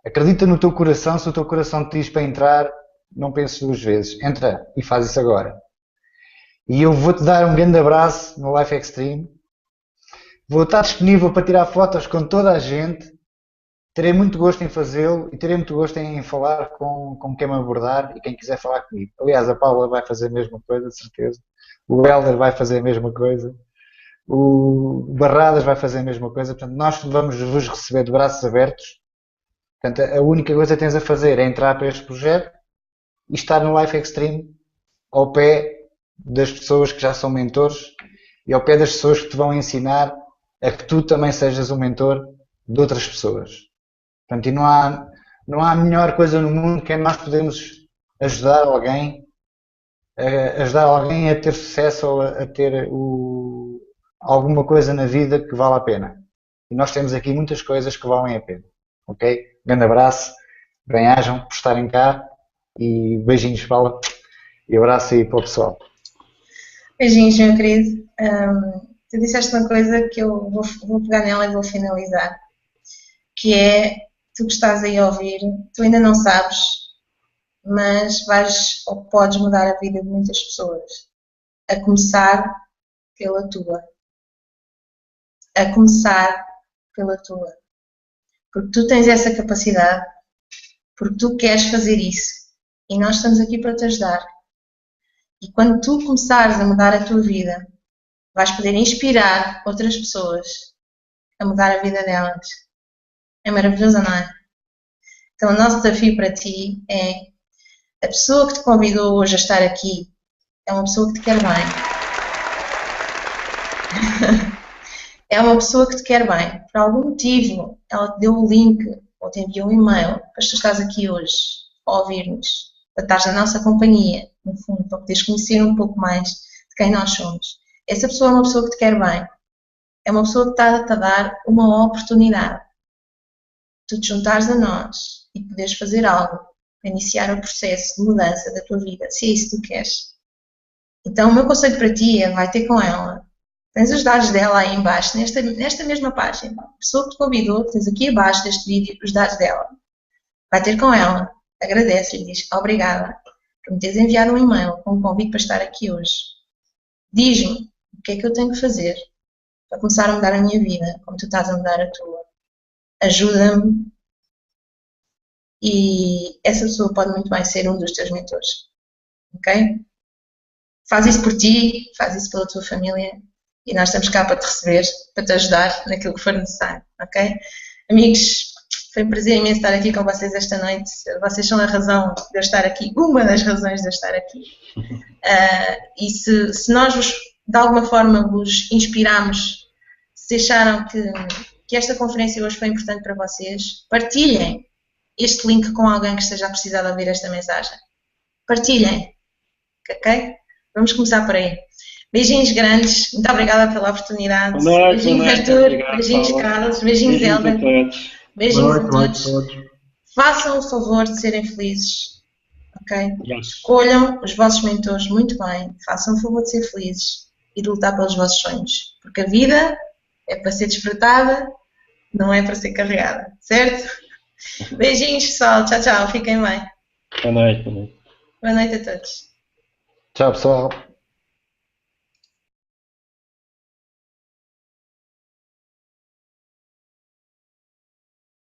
acredita no teu coração. Se o teu coração te diz para entrar, não penses duas vezes. Entra e faz isso agora. E eu vou-te dar um grande abraço no Life Extreme. Vou estar disponível para tirar fotos com toda a gente. Terei muito gosto em fazê-lo e terei muito gosto em falar com quem me abordar e quem quiser falar comigo. Aliás, a Paula vai fazer a mesma coisa, de certeza. O Helder vai fazer a mesma coisa. O Barradas vai fazer a mesma coisa. Portanto, nós vamos vos receber de braços abertos. Portanto, a única coisa que tens a fazer é entrar para este projeto e estar no Life Extreme ao pé das pessoas que já são mentores e ao pé das pessoas que te vão ensinar a que tu também sejas um mentor de outras pessoas. Portanto, e não há melhor coisa no mundo que é nós podermos ajudar alguém a ter sucesso ou a ter alguma coisa na vida que vale a pena. E nós temos aqui muitas coisas que valem a pena. Ok? Grande abraço, bem-ajam por estarem cá e beijinhos, Paula, e abraço aí para o pessoal. Beijinhos, meu querido. Tu disseste uma coisa que eu vou pegar nela e vou finalizar, que é, tu que estás aí a ouvir, tu ainda não sabes, mas vais ou podes mudar a vida de muitas pessoas, a começar pela tua. A começar pela tua. Porque tu tens essa capacidade, porque tu queres fazer isso, e nós estamos aqui para te ajudar. E quando tu começares a mudar a tua vida, vais poder inspirar outras pessoas a mudar a vida delas. É maravilhoso, não é? Então o nosso desafio para ti é: a pessoa que te convidou hoje a estar aqui é uma pessoa que te quer bem. É uma pessoa que te quer bem. Por algum motivo, ela te deu o link ou te enviou um e-mail para tu estás aqui hoje a ouvir-nos, para estares na nossa companhia, no fundo, para poderes conhecer um pouco mais de quem nós somos. Essa pessoa é uma pessoa que te quer bem. É uma pessoa que está-te a dar uma oportunidade. Tu te juntares a nós e poderes fazer algo para iniciar o processo de mudança da tua vida, se é isso que tu queres. Então, o meu conselho para ti é: vai ter com ela. Tens os dados dela aí em baixo, nesta mesma página. A pessoa que te convidou, tens aqui abaixo deste vídeo os dados dela. Vai ter com ela, agradece-lhe, diz obrigada por me teres enviado um e-mail com um convite para estar aqui hoje. Diz-me o que é que eu tenho que fazer para começar a mudar a minha vida, como tu estás a mudar a tua. Ajuda-me e essa pessoa pode muito bem ser um dos teus mentores, ok? Faz isso por ti, faz isso pela tua família e nós estamos cá para te receber, para te ajudar naquilo que for necessário, ok? Amigos, foi um prazer imenso estar aqui com vocês esta noite. Vocês são a razão de eu estar aqui, uma das razões de eu estar aqui. E se nós de alguma forma vos inspiramos, se acharam que esta conferência hoje foi importante para vocês, partilhem este link com alguém que esteja a precisar de ouvir esta mensagem. Partilhem, ok? Vamos começar por aí. Beijinhos grandes, muito obrigada pela oportunidade. Boa noite, Beijinhos, boa noite, Arthur. obrigado, Beijinhos, Paula. Carlos. Beijinhos, Beijinhos a Helder. todos. Beijinhos a Boa noite todos. a todos. Façam o favor de serem felizes, ok? Yes. Escolham os vossos mentores muito bem. Façam o favor de ser felizes e de lutar pelos vossos sonhos. Porque a vida é para ser desfrutada, não é para ser carregada, certo? Beijinhos, pessoal. Tchau, tchau. Fiquem bem. Boa noite, boa noite. Boa noite a todos. Tchau, pessoal.